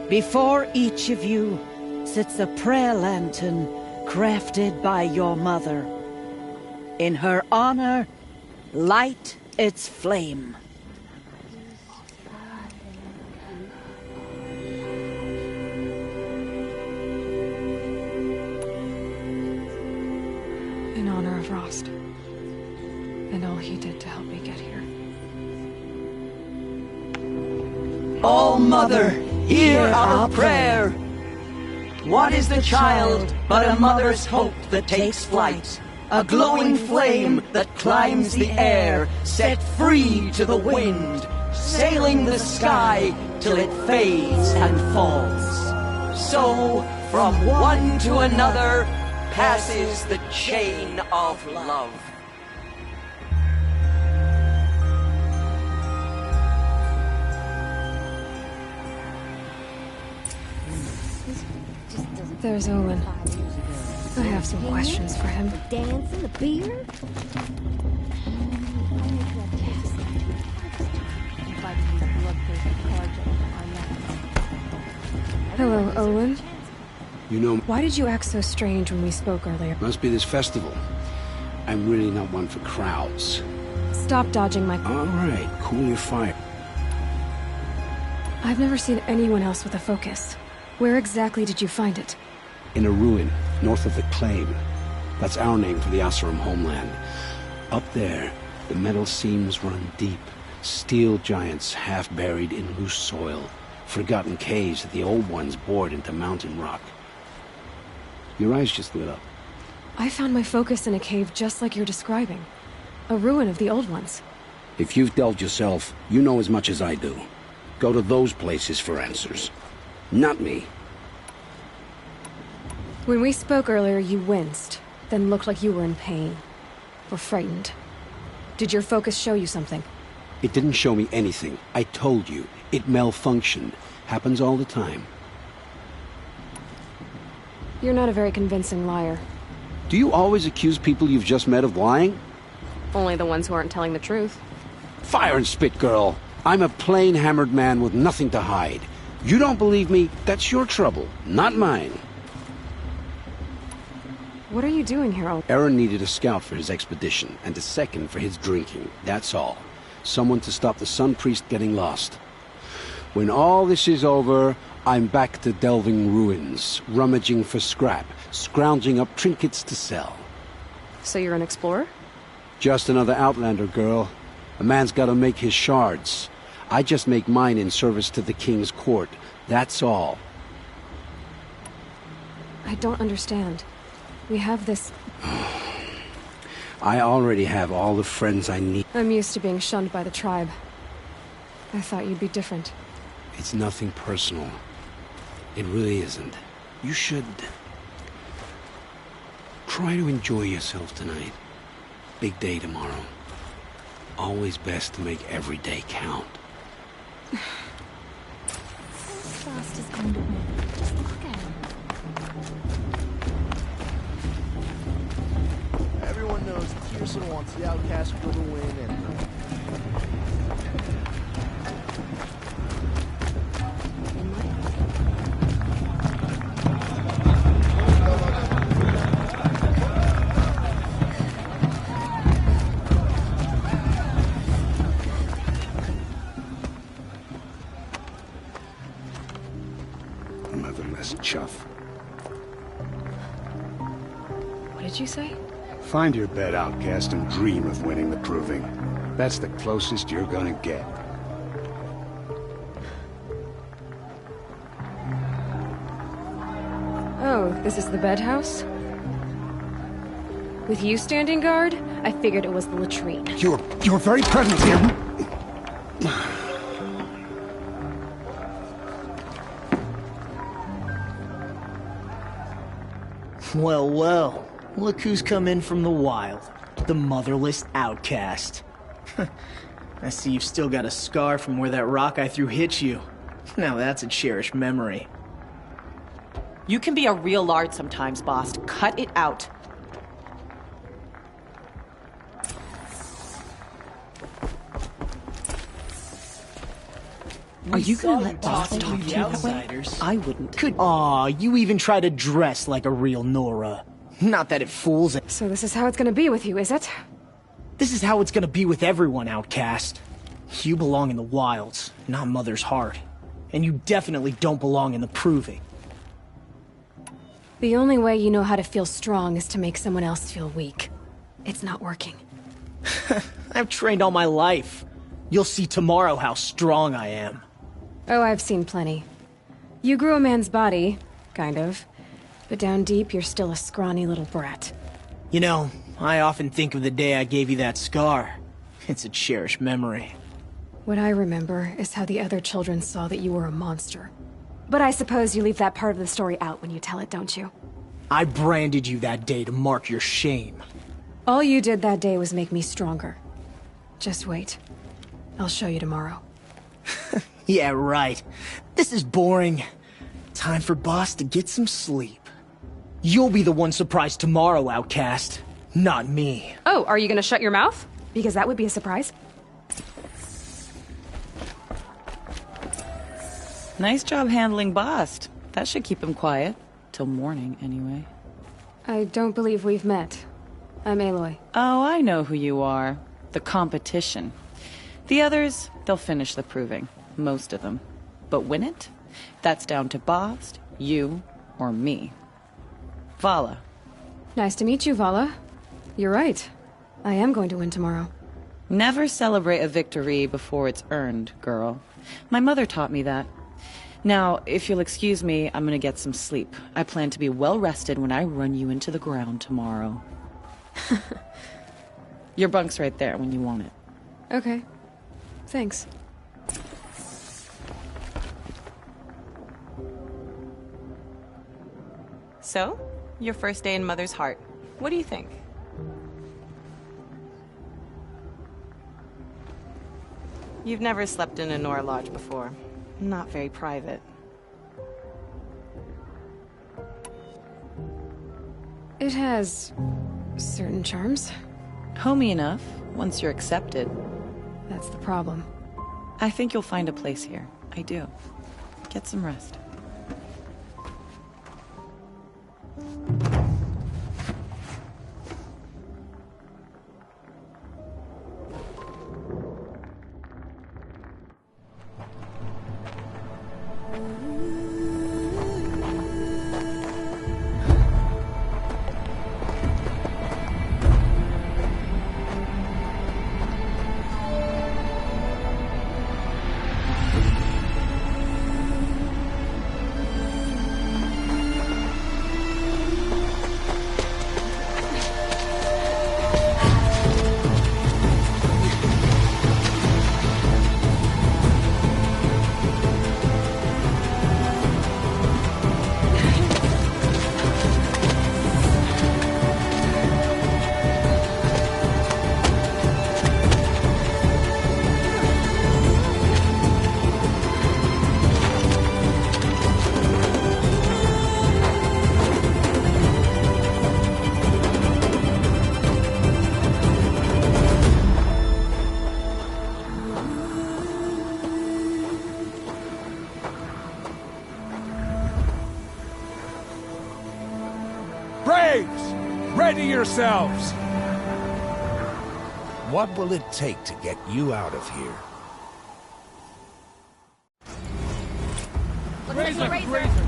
before each of you sits a prayer lantern crafted by your mother. In her honor, light its flame. In honor of Rost. And all he did to help me get here. All-Mother, hear our prayer! What is the child but a mother's hope that takes flight? A glowing flame that climbs the air, set free to the wind, sailing the sky till it fades and falls. So, from one to another, passes the chain of love. There's Olin. I have some questions for him. The dance and the beer? Hello, Olin. You know... Why did you act so strange when we spoke earlier? Must be this festival. I'm really not one for crowds. Stop dodging my... All right, cool your fire. I've never seen anyone else with a focus. Where exactly did you find it? In a ruin, north of the Claim. That's our name for the Oseram homeland. Up there, the metal seams run deep. Steel giants half buried in loose soil. Forgotten caves that the old ones bored into mountain rock. Your eyes just lit up. I found my focus in a cave just like you're describing. A ruin of the old ones. If you've delved yourself, you know as much as I do. Go to those places for answers. Not me. When we spoke earlier, you winced, then looked like you were in pain. Or frightened. Did your focus show you something? It didn't show me anything. I told you. It malfunctioned. Happens all the time. You're not a very convincing liar. Do you always accuse people you've just met of lying? Only the ones who aren't telling the truth. Fire and spit, girl. I'm a plain hammered man with nothing to hide. You don't believe me, that's your trouble, not mine. What are you doing here? Aaron needed a scout for his expedition, and a second for his drinking, that's all. Someone to stop the Sun Priest getting lost. When all this is over, I'm back to delving ruins, rummaging for scrap, scrounging up trinkets to sell. So you're an explorer? Just another Outlander, girl. A man's gotta make his shards. I just make mine in service to the King's court, that's all. I don't understand. We have this... I already have all the friends I need. I'm used to being shunned by the tribe. I thought you'd be different. It's nothing personal. It really isn't. You should... try to enjoy yourself tonight. Big day tomorrow. Always best to make every day count. Fast is going to win. Just look at him. Everyone knows Pearson wants the Outcast for the win, and motherless chuff. What did you say? Find your bed, Outcast, and dream of winning the Proving. That's the closest you're gonna get. Oh, this is the bed house? With you standing guard, I figured it was the latrine. Your very presence here... Well, well. Look who's come in from the wild. The motherless outcast. I see you've still got a scar from where that rock I threw hit you. Now that's a cherished memory. You can be a real lard sometimes, boss. Cut it out. Are you gonna let boss talk to you that way? I wouldn't. Aw, you even try to dress like a real Nora. Not that it fools it. So this is how it's gonna be with you, is it? This is how it's gonna be with everyone, Outcast. You belong in the wilds, not Mother's heart. And you definitely don't belong in the Proving. The only way you know how to feel strong is to make someone else feel weak. It's not working. I've trained all my life. You'll see tomorrow how strong I am. Oh, I've seen plenty. You grew a man's body, kind of. But down deep, you're still a scrawny little brat. You know, I often think of the day I gave you that scar. It's a cherished memory. What I remember is how the other children saw that you were a monster. But I suppose you leave that part of the story out when you tell it, don't you? I branded you that day to mark your shame. All you did that day was make me stronger. Just wait. I'll show you tomorrow. Yeah, right. This is boring. Time for boss to get some sleep. You'll be the one surprised tomorrow, Outcast. Not me. Oh, are you gonna shut your mouth? Because that would be a surprise. Nice job handling Bast. That should keep him quiet. Till morning, anyway. I don't believe we've met. I'm Aloy. Oh, I know who you are. The competition. The others, they'll finish the proving. Most of them. But win it? That's down to Bast, you, or me. Vala. Nice to meet you, Vala. You're right. I am going to win tomorrow. Never celebrate a victory before it's earned, girl. My mother taught me that. Now, if you'll excuse me, I'm gonna get some sleep. I plan to be well rested when I run you into the ground tomorrow. Your bunk's right there when you want it. Okay. Thanks. So, your first day in Mother's heart. What do you think? You've never slept in a Nora lodge before. Not very private. It has certain charms. Homey enough, once you're accepted. That's the problem. I think you'll find a place here. I do. Get some rest. Ready yourselves! What will it take to get you out of here? Razor!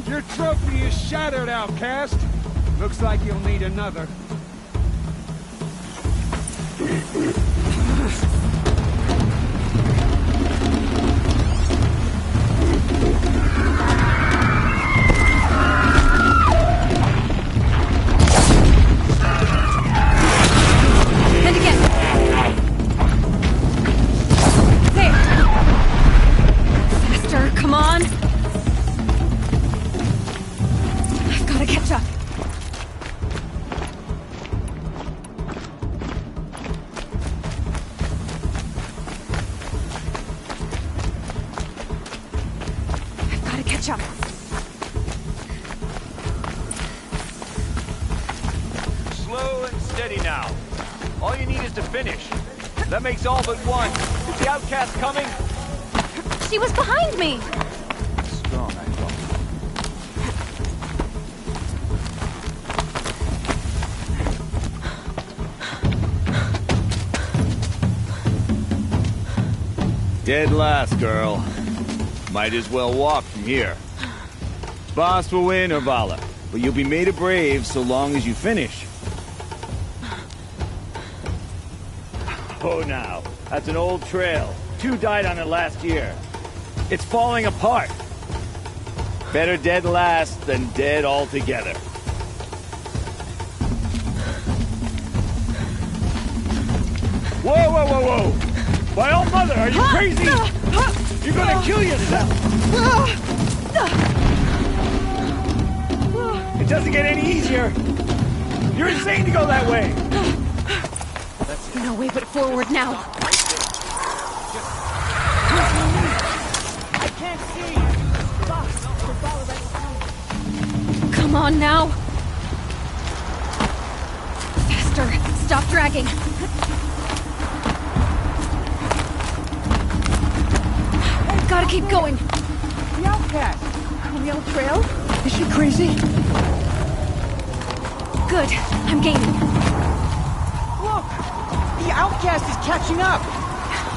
Your trophy is shattered, outcast. Looks like you'll need another. And again. There. Faster, come on. I've got to catch up. I've got to catch up. Slow and steady now. All you need is to finish. That makes all but one. Is the outcast coming? She was behind me. Strong, I thought. Dead last, girl. Might as well walk from here. Boss will win or Vala. but you'll be made a brave so long as you finish. Oh, now, that's an old trail. 2 died on it last year. It's falling apart. Better dead last than dead altogether. Whoa, whoa, whoa, whoa! My old mother, are you crazy? You're gonna kill yourself! It doesn't get any easier! You're insane to go that way! No way but forward now. I can't see! Come on now. Faster. Stop dragging. Gotta keep going. The outcast! On the old trail? Is she crazy? Good. I'm gaining. Look! The outcast is catching up!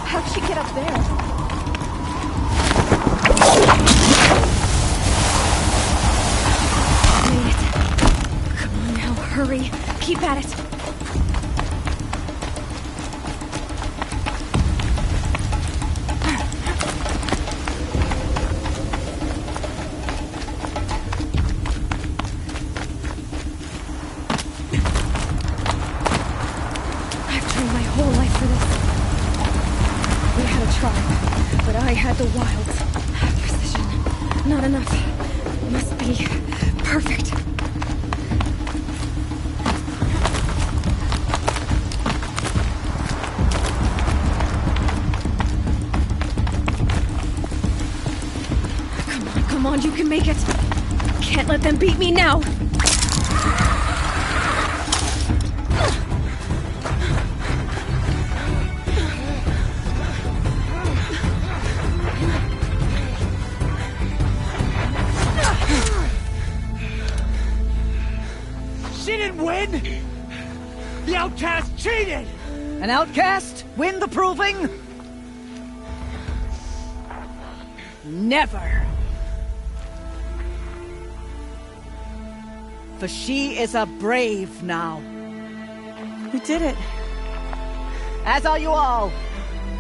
How'd she get up there? Made it. Come on now, hurry. Keep at it. I had the wilds. Precision. Not enough. Must be perfect. Come on, you can make it. Can't let them beat me now. The outcast cheated! An outcast win the proving? Never. For she is a brave now. We did it. As are you all.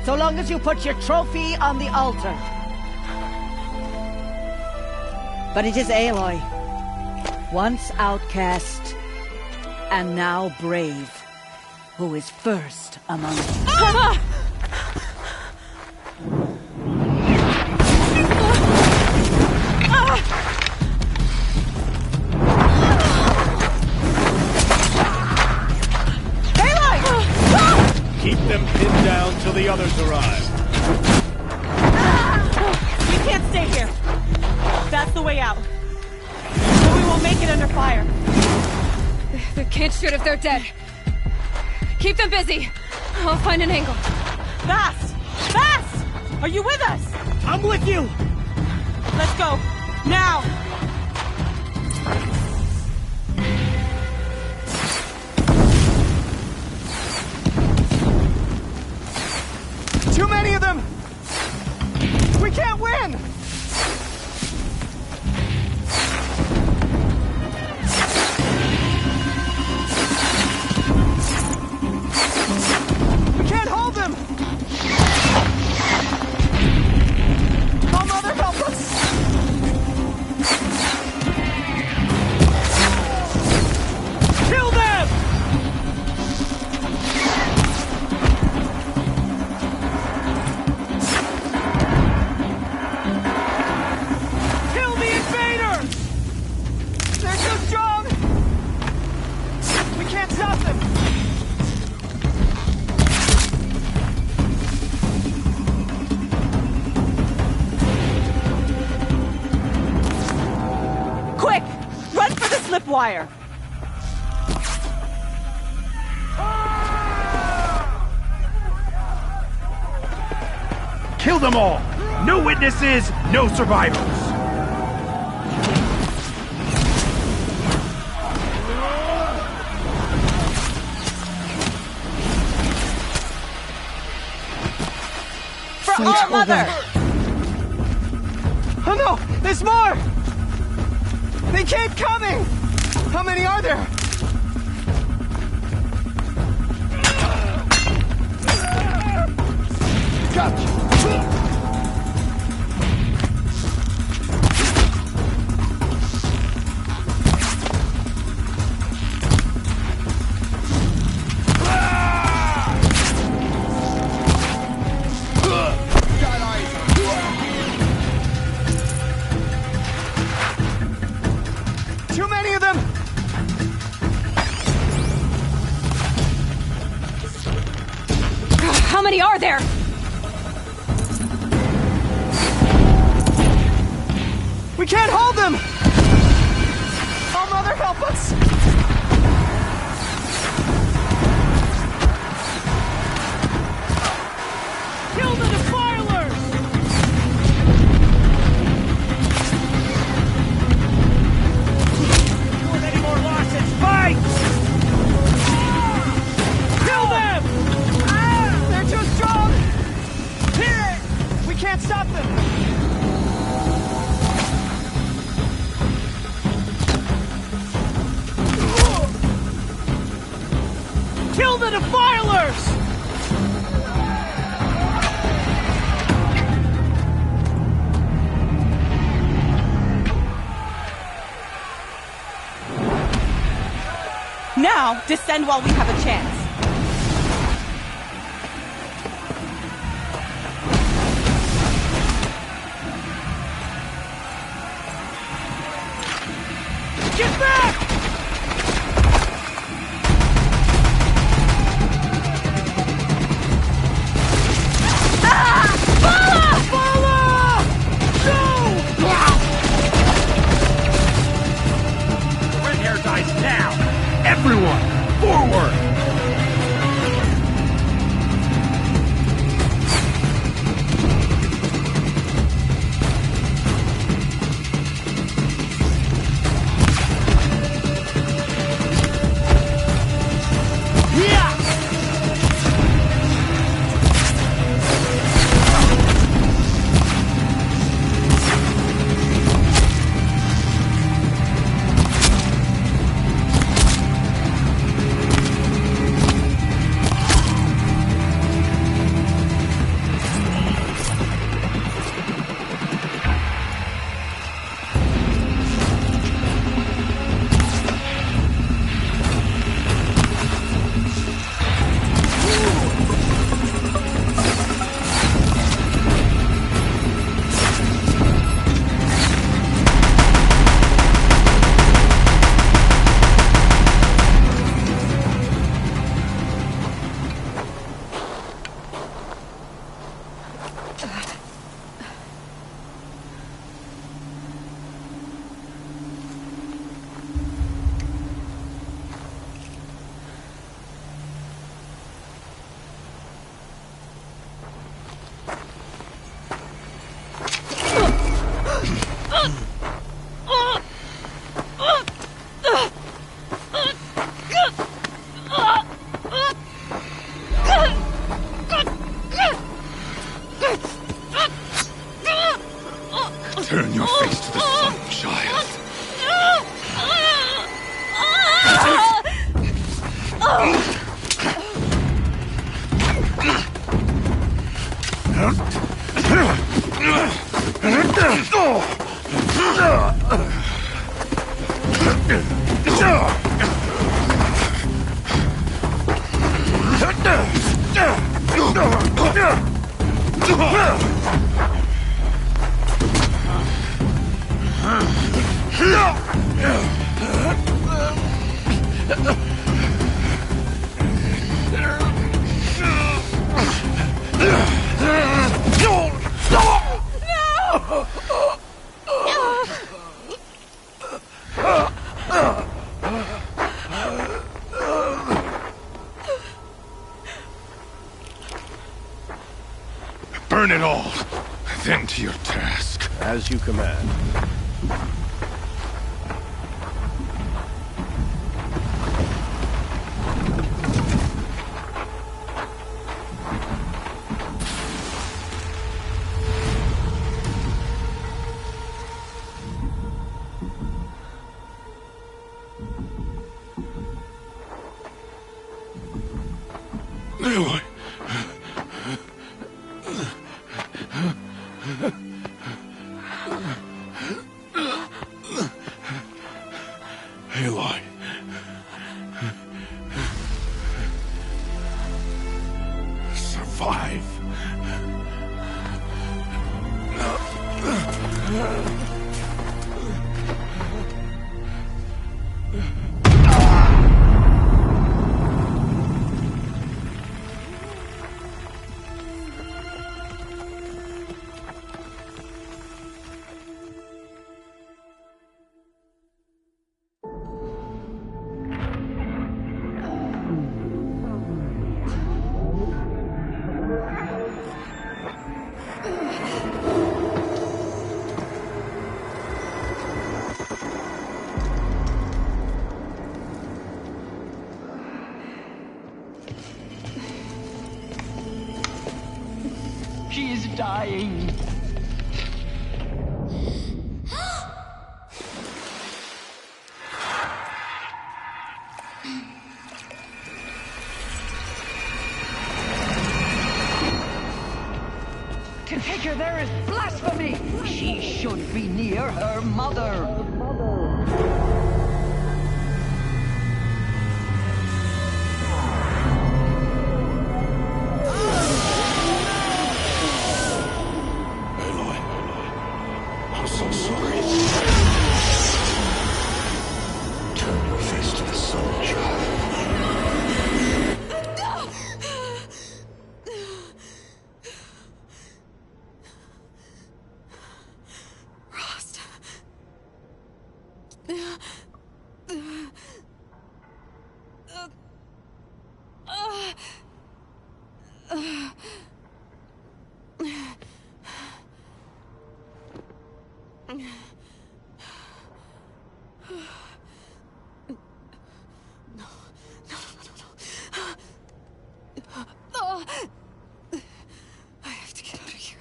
So long as you put your trophy on the altar. But it is Aloy. Once outcast, and now brave, who is first among us. Ah! Keep them pinned down till the others arrive. We can't stay here. That's the way out. So we won't make it under fire. They can't shoot if they're dead. Keep them busy. I'll find an angle. Fast! Fast! Are you with us? I'm with you! Let's go. Now! Too many of them! We can't win! We can't hold them! Oh, Mother, help us! Kill them! Kill the invaders! They're so strong! We can't stop them! Quick! Run for the slip wire! Kill them all! No witnesses, no survivors! For our mother! Oh no! There's more! They keep coming! How many are there? Gotcha! Too many of them! How many are there? We can't hold them! Oh, Mother, help us! Kill the defilers! Before any more losses, fight! Kill them! They're too strong! Here! We can't stop them! Kill the defilers! Now, descend while we have a chance. Get back! Red hair dies now! Everyone, forward! Turn your face to the sun, child. Burn it all, then to your task. As you command. Aloy. Survive. She is dying. To take her there is blasphemy. She should be near her mother. I'm so sorry. Turn your face to the sun, child. Rost. I have to get out of here.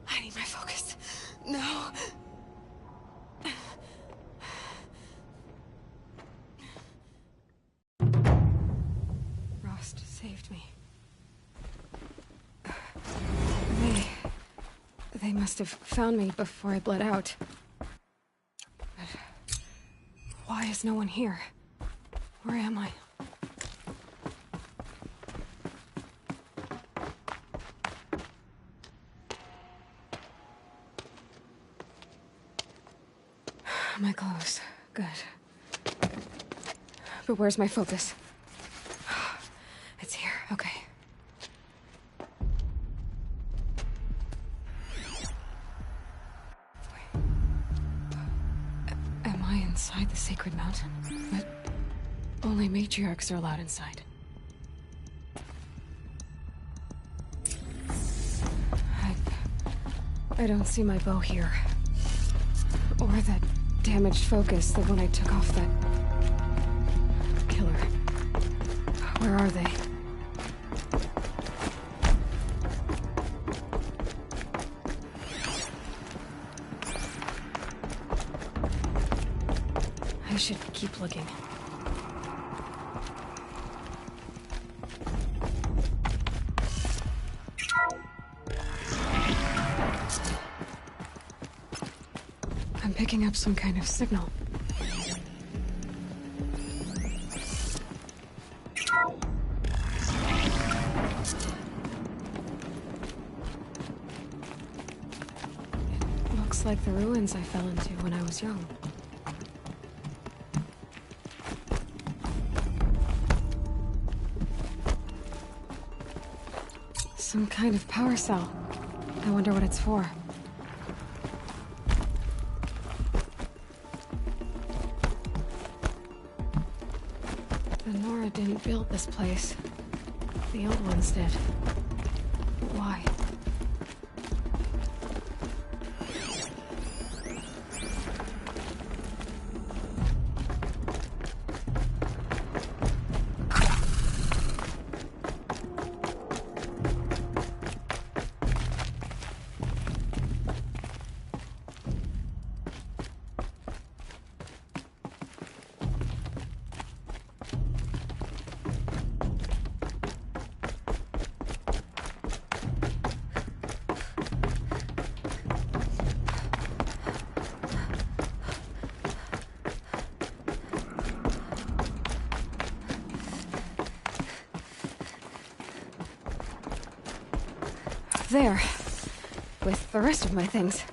I need my focus. No. Rost saved me. They must have found me before I bled out. But why is no one here? Where am I? My clothes. Good. But where's my focus? It's here. Okay. Am I inside the sacred mountain? But only matriarchs are allowed inside. I don't see my bow here. Or that damaged focus, the one I took off that killer. Where are they? I should keep looking. I'm picking up some kind of signal. It looks like the ruins I fell into when I was young. Some kind of power cell. I wonder what it's for. The Nora didn't build this place. The old ones did. Why? there. With the rest of my things.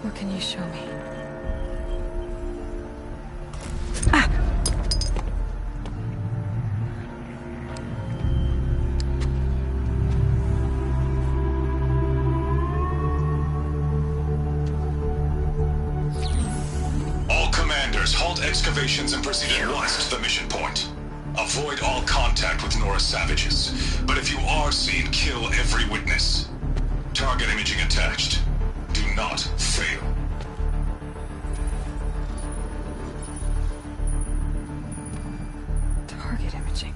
What can you show me? All commanders, halt excavations and proceed at once to the mission point. Avoid all contact with Nora savages, but if you are seen, kill every witness. Target imaging attached. Do not fail. Target imaging.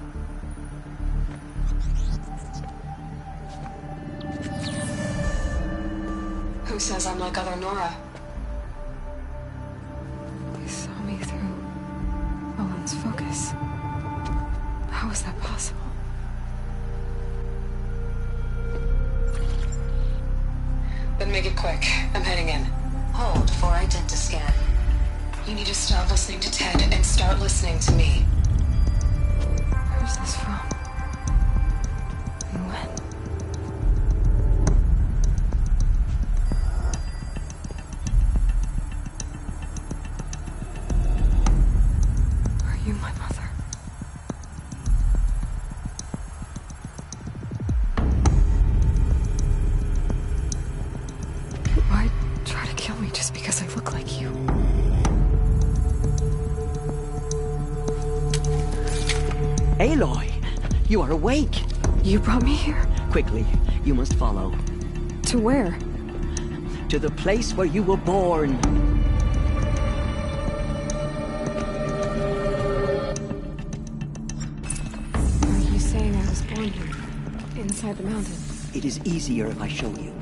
Who says I'm like other Nora? You saw me through Owen's focus. How is that possible? Then make it quick. I'm heading in. Hold for identiscan. You need to stop listening to Ted and start listening to me. Where's this from? And when? Are you my mother? Why try to kill me just because I look like you? Aloy, you are awake. You brought me here? Quickly, you must follow. To where? To the place where you were born. Are you saying I was born here? Inside the mountain? It is easier if I show you.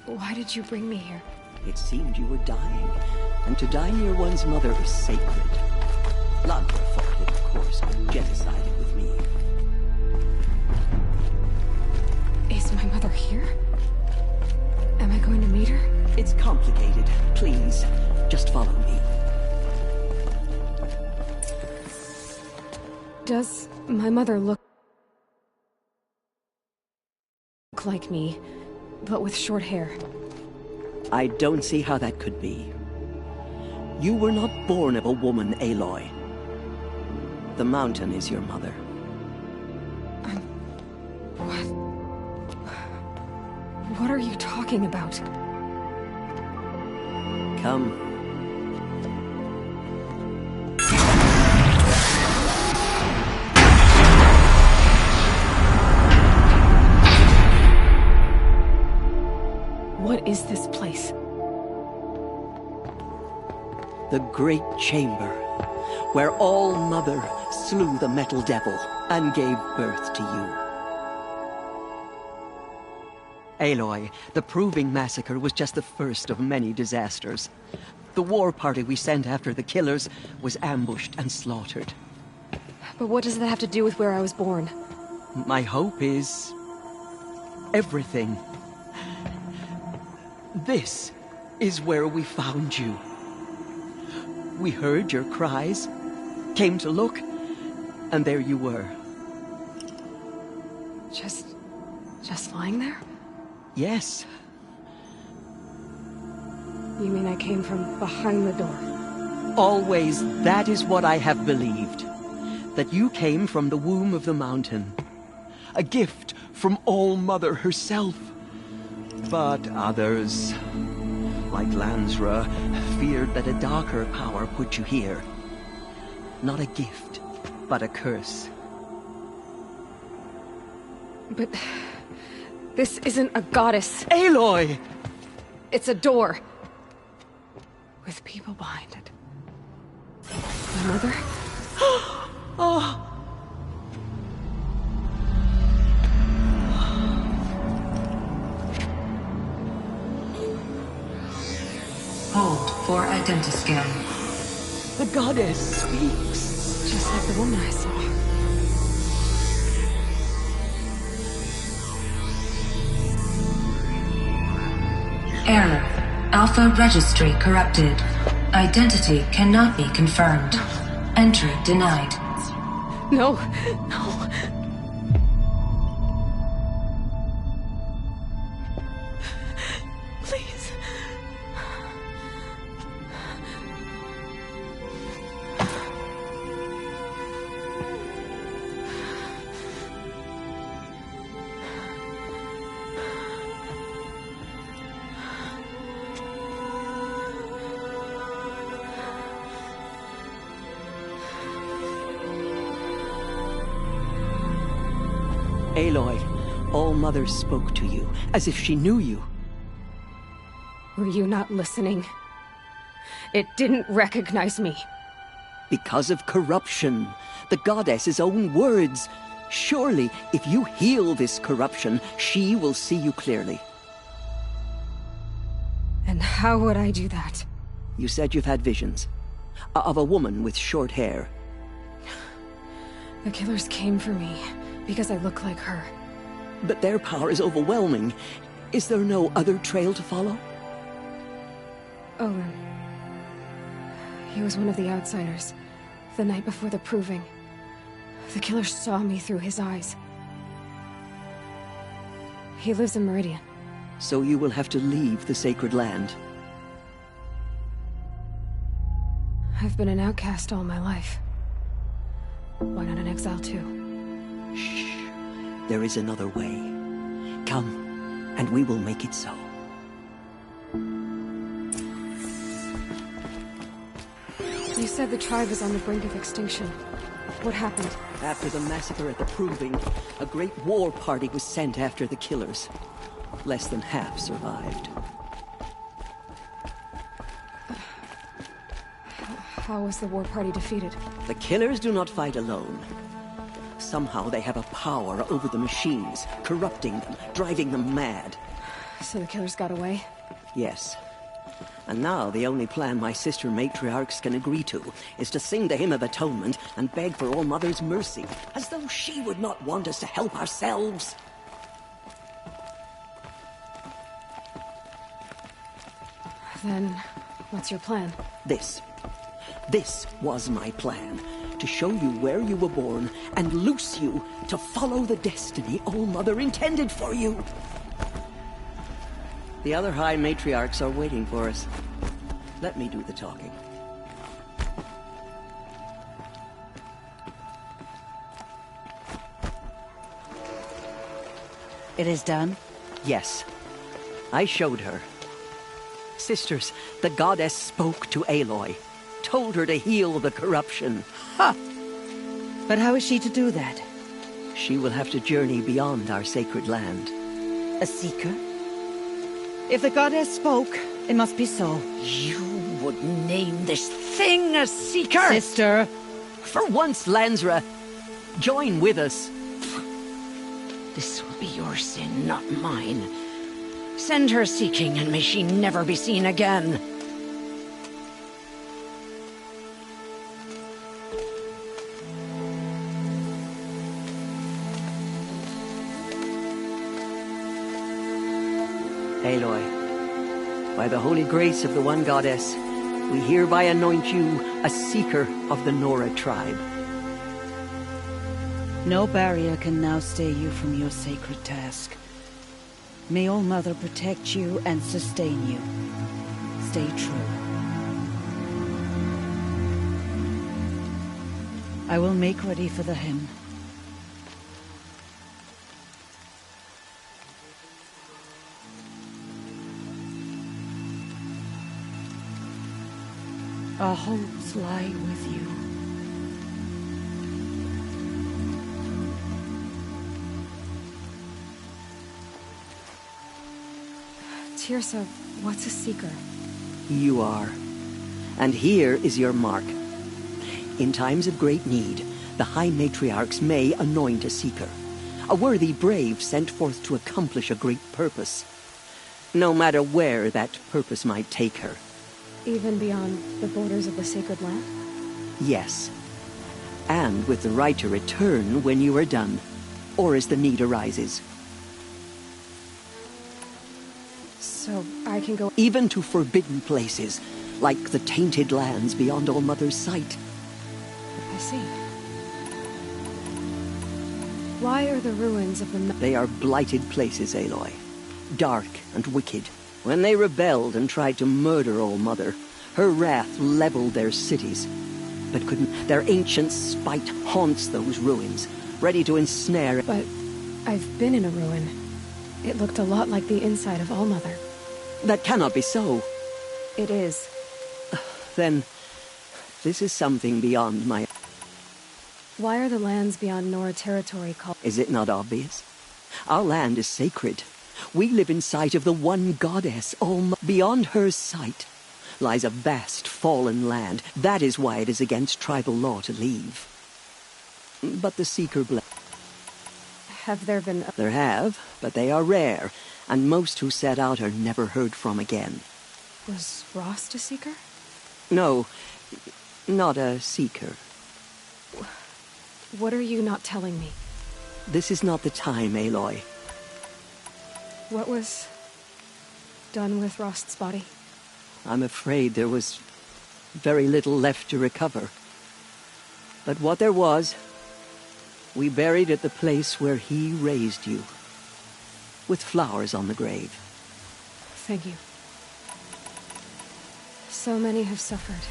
Why did you bring me here? It seemed you were dying, and to die near one's mother is sacred. Ladra fought it, of course, but genocided with me. Is my mother here? Am I going to meet her? It's complicated. Please, just follow me. Does my mother look like me, but with short hair? I don't see how that could be. You were not born of a woman, Aloy. The mountain is your mother. What? What are you talking about? Come. What is this place? The Great Chamber, where All-Mother slew the Metal Devil and gave birth to you. Aloy, the Proving Massacre was just the first of many disasters. The war party we sent after the killers was ambushed and slaughtered. But what does that have to do with where I was born? My hope is everything. This is where we found you. We heard your cries, came to look, and there you were. Just lying there? Yes. You mean I came from behind the door? Always that is what I have believed. That you came from the womb of the mountain. A gift from All-Mother herself. But others, like Lansra, feared that a darker power put you here. Not a gift, but a curse. But this isn't a goddess. Aloy! It's a door. with people behind it. My mother? Oh! Hold for identiscan. The goddess speaks. Just like the woman I saw. Error. Alpha registry corrupted. Identity cannot be confirmed. Entry denied. No, no. Please. Aloy, All-Mother spoke to you, as if she knew you. Were you not listening? It didn't recognize me. Because of corruption. The goddess's own words. Surely, if you heal this corruption, she will see you clearly. And how would I do that? You said you've had visions. Of a woman with short hair. The killers came for me, because I look like her. But their power is overwhelming. Is there no other trail to follow? Olin. He was one of the outsiders. The night before the proving. The killer saw me through his eyes. He lives in Meridian. So you will have to leave the sacred land. I've been an outcast all my life. Why not an exile too? Shh. There is another way. Come, and we will make it so. You said the tribe is on the brink of extinction. What happened? After the massacre at the Proving, a great war party was sent after the killers. Less than half survived. How was the war party defeated? The killers do not fight alone. Somehow they have a power over the machines, corrupting them, driving them mad. So the killers got away? Yes. And now the only plan my sister matriarchs can agree to is to sing the Hymn of Atonement and beg for All-Mother's mercy, as though she would not want us to help ourselves. Then, what's your plan? This was my plan. To show you where you were born and loose you to follow the destiny All-Mother intended for you. The other High Matriarchs are waiting for us. Let me do the talking. It is done? Yes. I showed her. Sisters, the goddess spoke to Aloy. Told her to heal the corruption. Ha! But how is she to do that? She will have to journey beyond our sacred land. A seeker? If the goddess spoke, it must be so. You would name this thing a seeker? Sister! For once, Lansra, join with us. This will be your sin, not mine. Send her seeking, and may she never be seen again. Aloy, by the holy grace of the one goddess, we hereby anoint you a seeker of the Nora tribe. No barrier can now stay you from your sacred task. May All-Mother protect you and sustain you. Stay true. I will make ready for the hymn. Our hopes lie with you. Tirsa, what's a seeker? You are. And here is your mark. In times of great need, the High Matriarchs may anoint a seeker, a worthy brave sent forth to accomplish a great purpose, no matter where that purpose might take her. Even beyond the borders of the sacred land? Yes. And with the right to return when you are done, or as the need arises. So I can go even to forbidden places, like the tainted lands beyond All Mother's sight. I see. Why are the ruins of the... They are blighted places, Aloy. Dark and wicked. When they rebelled and tried to murder All Mother, her wrath leveled their cities. But couldn't... Their ancient spite haunts those ruins, ready to ensnare... But I've been in a ruin. It looked a lot like the inside of All Mother. That cannot be so. It is. Then, this is something beyond my... Why are the lands beyond Nora territory called... Is it not obvious? Our land is sacred. We live in sight of the one goddess. Beyond her sight lies a vast fallen land. That is why it is against tribal law to leave. But the Seeker... Have there been... There have, but they are rare, and most who set out are never heard from again. Was Rost a Seeker? No, not a Seeker. What are you not telling me? This is not the time, Aloy. What was done with Rost's body? I'm afraid there was very little left to recover. But what there was, we buried at the place where he raised you, with flowers on the grave. Thank you. So many have suffered.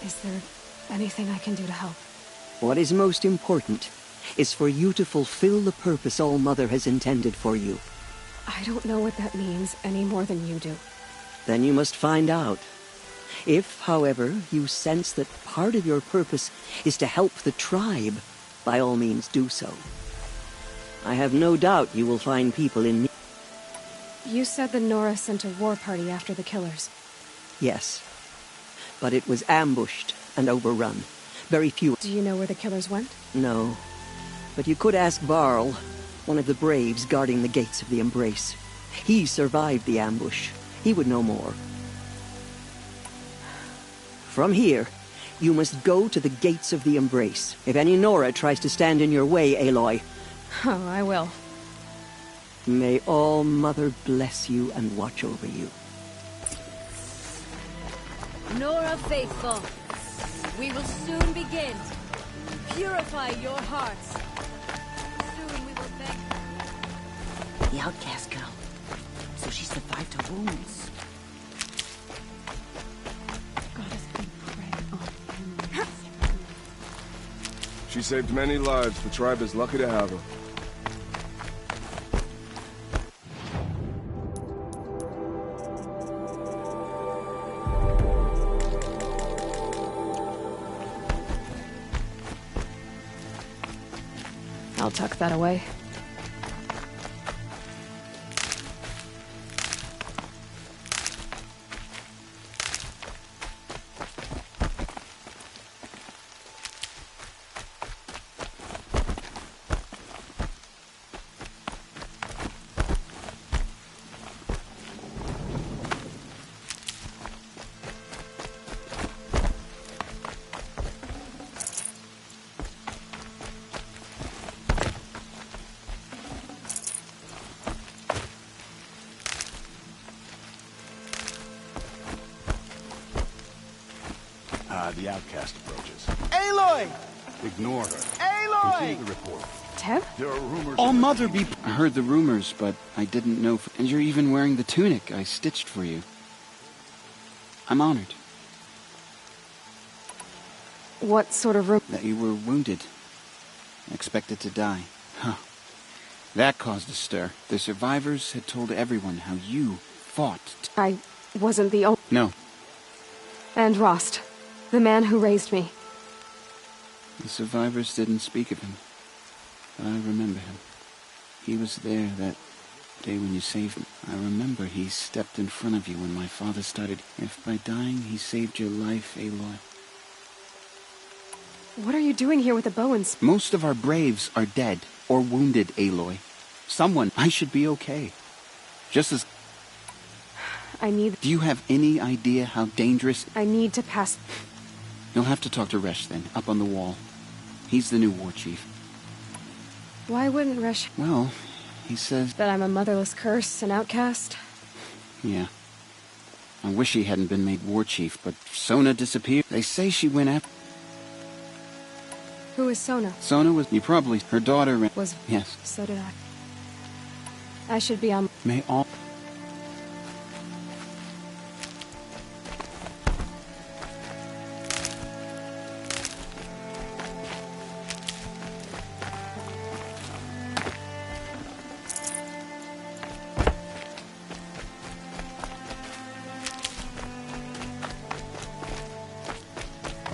Is there anything I can do to help? What is most important is for you to fulfill the purpose All Mother has intended for you. I don't know what that means any more than you do. Then you must find out. If, however, you sense that part of your purpose is to help the tribe, by all means do so. I have no doubt you will find people in need. You said the Nora sent a war party after the killers. Yes, but it was ambushed and overrun. Very few... Do you know where the killers went? No, but you could ask Varl, one of the braves guarding the gates of the Embrace. He survived the ambush. He would know more. From here, you must go to the gates of the Embrace. If any Nora tries to stand in your way, Aloy... Oh, I will. May All Mother bless you and watch over you. Nora faithful, we will soon begin. Purify your hearts. Soon we will beg... The outcast girl. So she survived her wounds. She saved many lives. The tribe is lucky to have her. I'll tuck that away. The outcast approaches. Aloy! Ignore her. Aloy! Continue the report. Teb? There are rumors... All Mother be... I heard the rumors, but I didn't know... And you're even wearing the tunic I stitched for you. I'm honored. What sort of room? That you were wounded. Expected to die. Huh. That caused a stir. The survivors had told everyone how you fought. I wasn't the only... No. And Rost. The man who raised me. The survivors didn't speak of him. But I remember him. He was there that day when you saved me. I remember he stepped in front of you when my father started. If by dying he saved your life, Aloy. What are you doing here with the Bowens? Most of our braves are dead or wounded, Aloy. I should be okay. Just as... I need... Do you have any idea how dangerous... I need to pass... You'll have to talk to Resh then, up on the wall. He's the new war chief. Why wouldn't Resh... Well, he says... That I'm a motherless curse, an outcast? Yeah. I wish he hadn't been made war chief, but Sona disappeared. They say she went after... Who is Sona? Sona was... You probably... Her daughter... Was... Yes. So did I. I should be on... May all...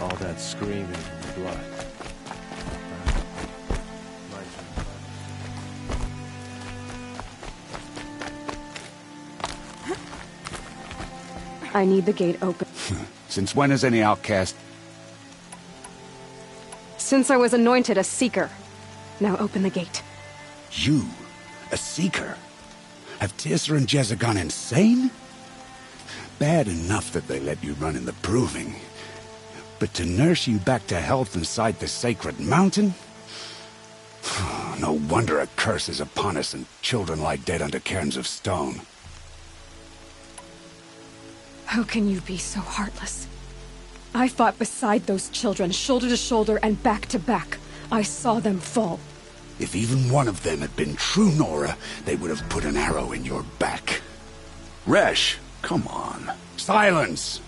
All that screaming and blood. I need the gate open. Since when has any outcast... Since I was anointed a seeker. Now open the gate. You? A seeker? Have Teersa and Jezza gone insane? Bad enough that they let you run in the proving. But to nurse you back to health inside the sacred mountain? No wonder a curse is upon us and children lie dead under cairns of stone. How can you be so heartless? I fought beside those children, shoulder to shoulder and back to back. I saw them fall. If even one of them had been true Nora, they would have put an arrow in your back. Resh, come on. Silence!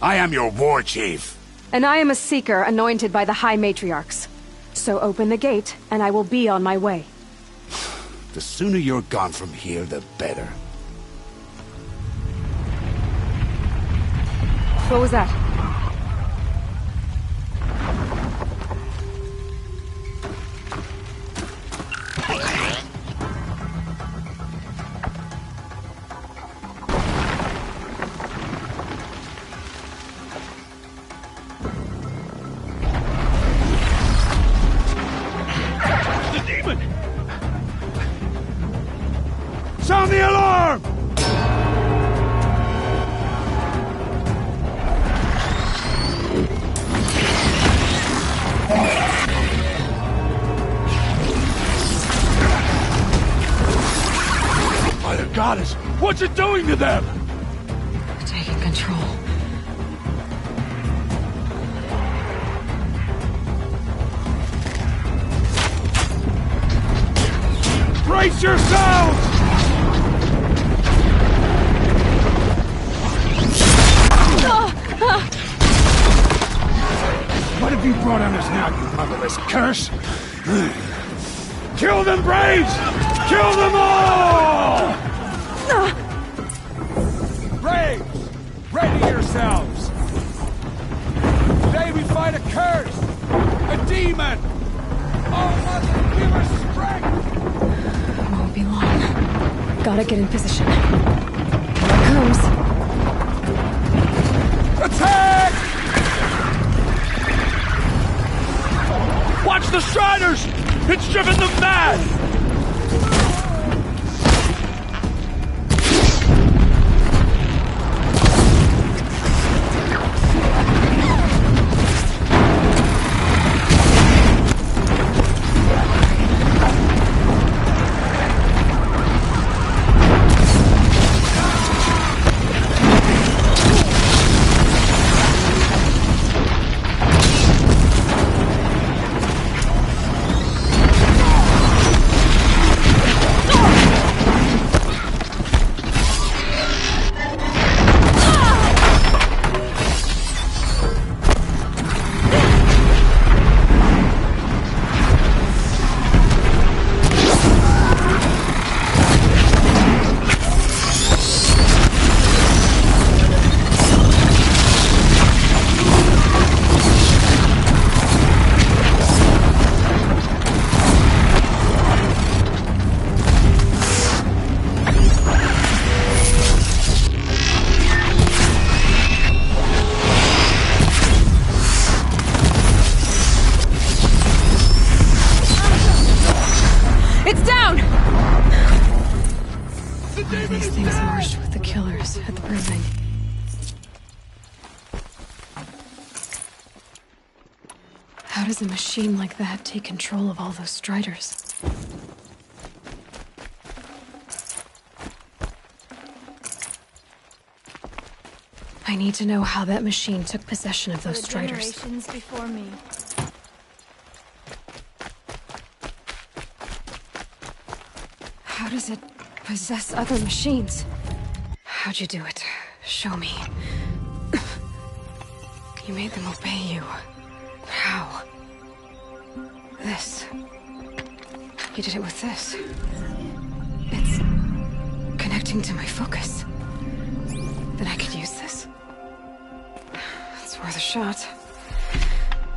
I am your war chief. And I am a seeker anointed by the High Matriarchs. So open the gate, and I will be on my way. The sooner you're gone from here, the better. What was that? The demon! Sound the alarm! Mother Goddess, what's it doing to them? Taking control. Brace yourselves! What have you brought on us now, you motherless curse? Kill them, Braves! Kill them all! Braves, ready yourselves! Today we fight a curse! A demon! Oh, Mother, give us strength! It won't be long. Gotta get in position. Here it comes. Attack! Watch the Striders! It's driven them mad! How does a machine like that take control of all those Striders? I need to know how that machine took possession of those Striders. Generations before me. How does it possess other machines? How'd you do it? Show me. You made them obey you. How? This. You did it with this. It's connecting to my focus. Then I could use this. It's worth a shot.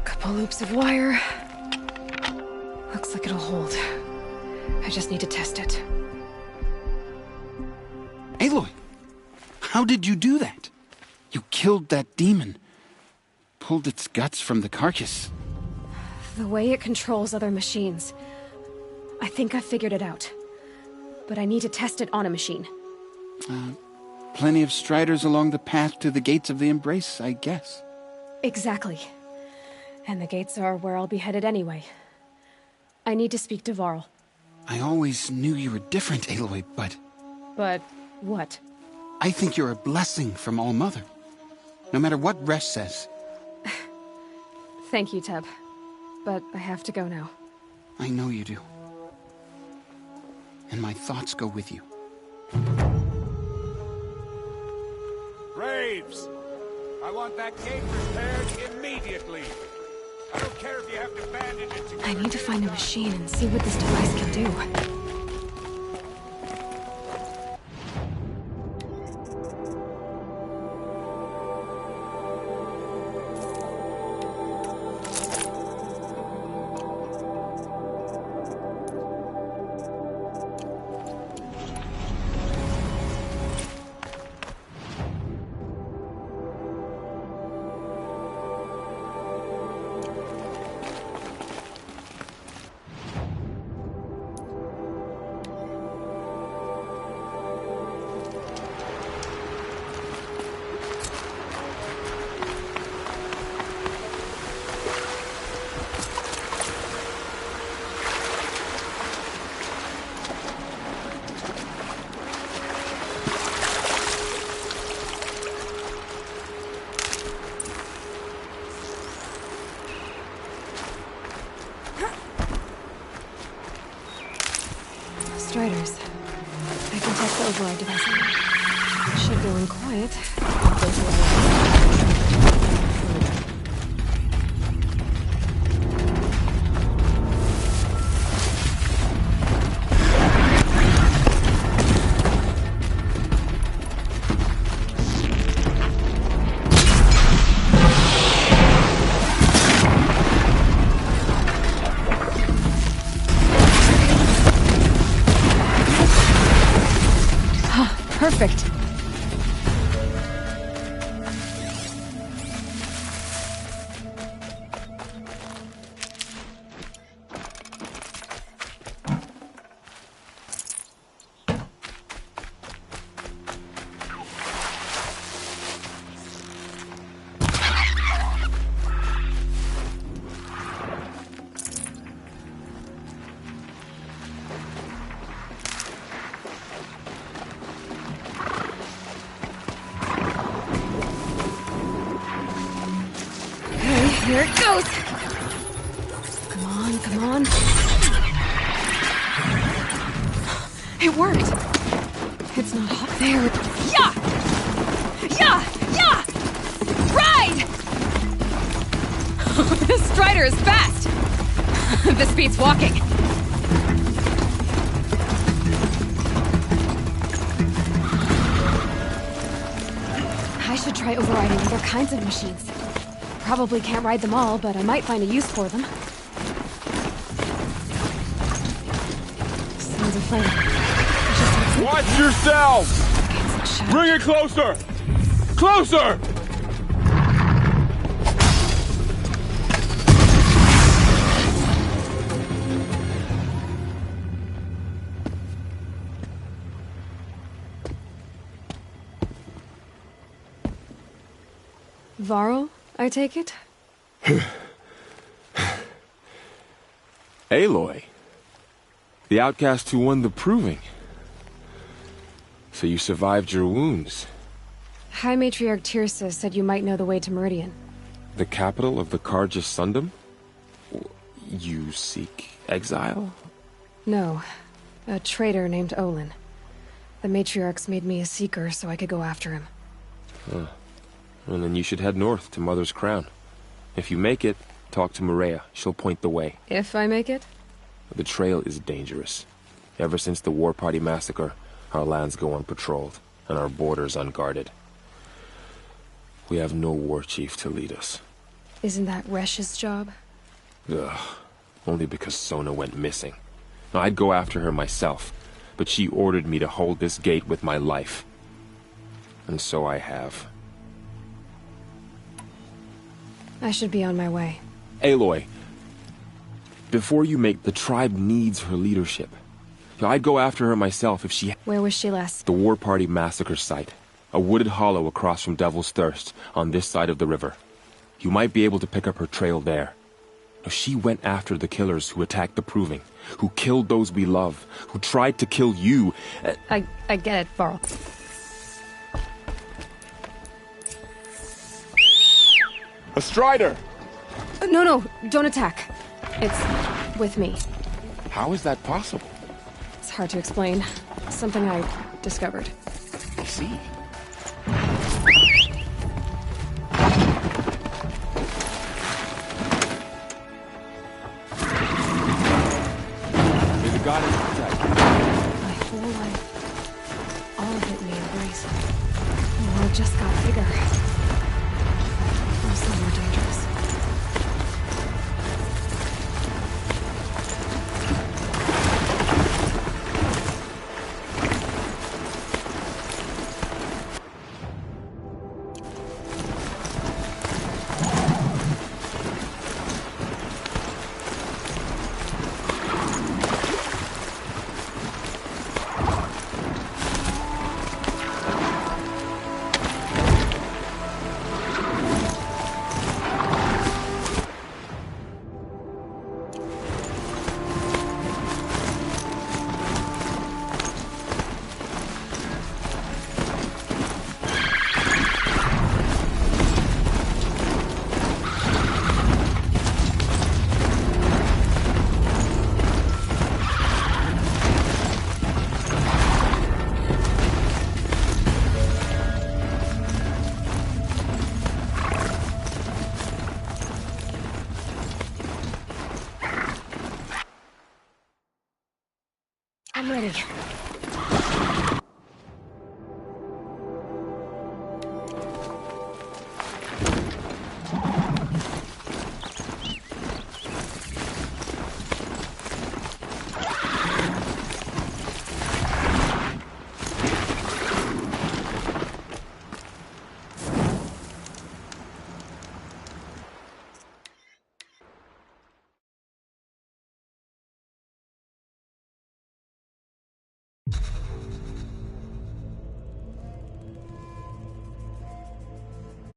Couple loops of wire. Looks like it'll hold. I just need to test it. Aloy, how did you do that? You killed that demon. Pulled its guts from the carcass. The way it controls other machines. I think I figured it out. But I need to test it on a machine. Plenty of Striders along the path to the gates of the Embrace, I guess. Exactly. And the gates are where I'll be headed anyway. I need to speak to Varl. I always knew you were different, Aloy, but... But what? I think you're a blessing from All-Mother. No matter what Resh says. Thank you, Teb. But I have to go now. I know you do. And my thoughts go with you. Graves! I want that gate repaired immediately. I don't care if you have to bandage it together. I need to find a machine and see what this device can do. Striders. I can test the override device now. It should go in quiet. Perfect. Here it goes! Come on, come on. It worked! It's not hot there. Yeah! Yeah! Yeah! Ride! This Strider is fast! This beats walking. I should try overriding other kinds of machines. Probably can't ride them all, but I might find a use for them. Sounds of flame. Watch yourself! Bring it closer! Closer! Varl, I take it? Aloy. The outcast who won the proving. So you survived your wounds. High Matriarch Tirsa said you might know the way to Meridian. The capital of the Carja Sundom? You seek exile? No. A traitor named Olin. The Matriarchs made me a seeker so I could go after him. Huh. Well, then you should head north to Mother's Crown. If you make it, talk to Maria. She'll point the way. If I make it? The trail is dangerous. Ever since the War Party massacre, our lands go unpatrolled, and our borders unguarded. We have no war chief to lead us. Isn't that Resh's job? Ugh. Only because Sona went missing. Now, I'd go after her myself, but she ordered me to hold this gate with my life. And so I have. I should be on my way. Aloy, before you make, the tribe needs her leadership. I'd go after her myself if she... Where was she last? The War Party massacre site. A wooded hollow across from Devil's Thirst, on this side of the river. You might be able to pick up her trail there. She went after the killers who attacked the Proving, who killed those we love, who tried to kill you. I get it, Varl. A Strider! No, don't attack. It's with me. How is that possible? It's hard to explain. Something I discovered. I see. May the goddess protect you. My whole life, all of it in the embrace. The world just got bigger. Also more dangerous.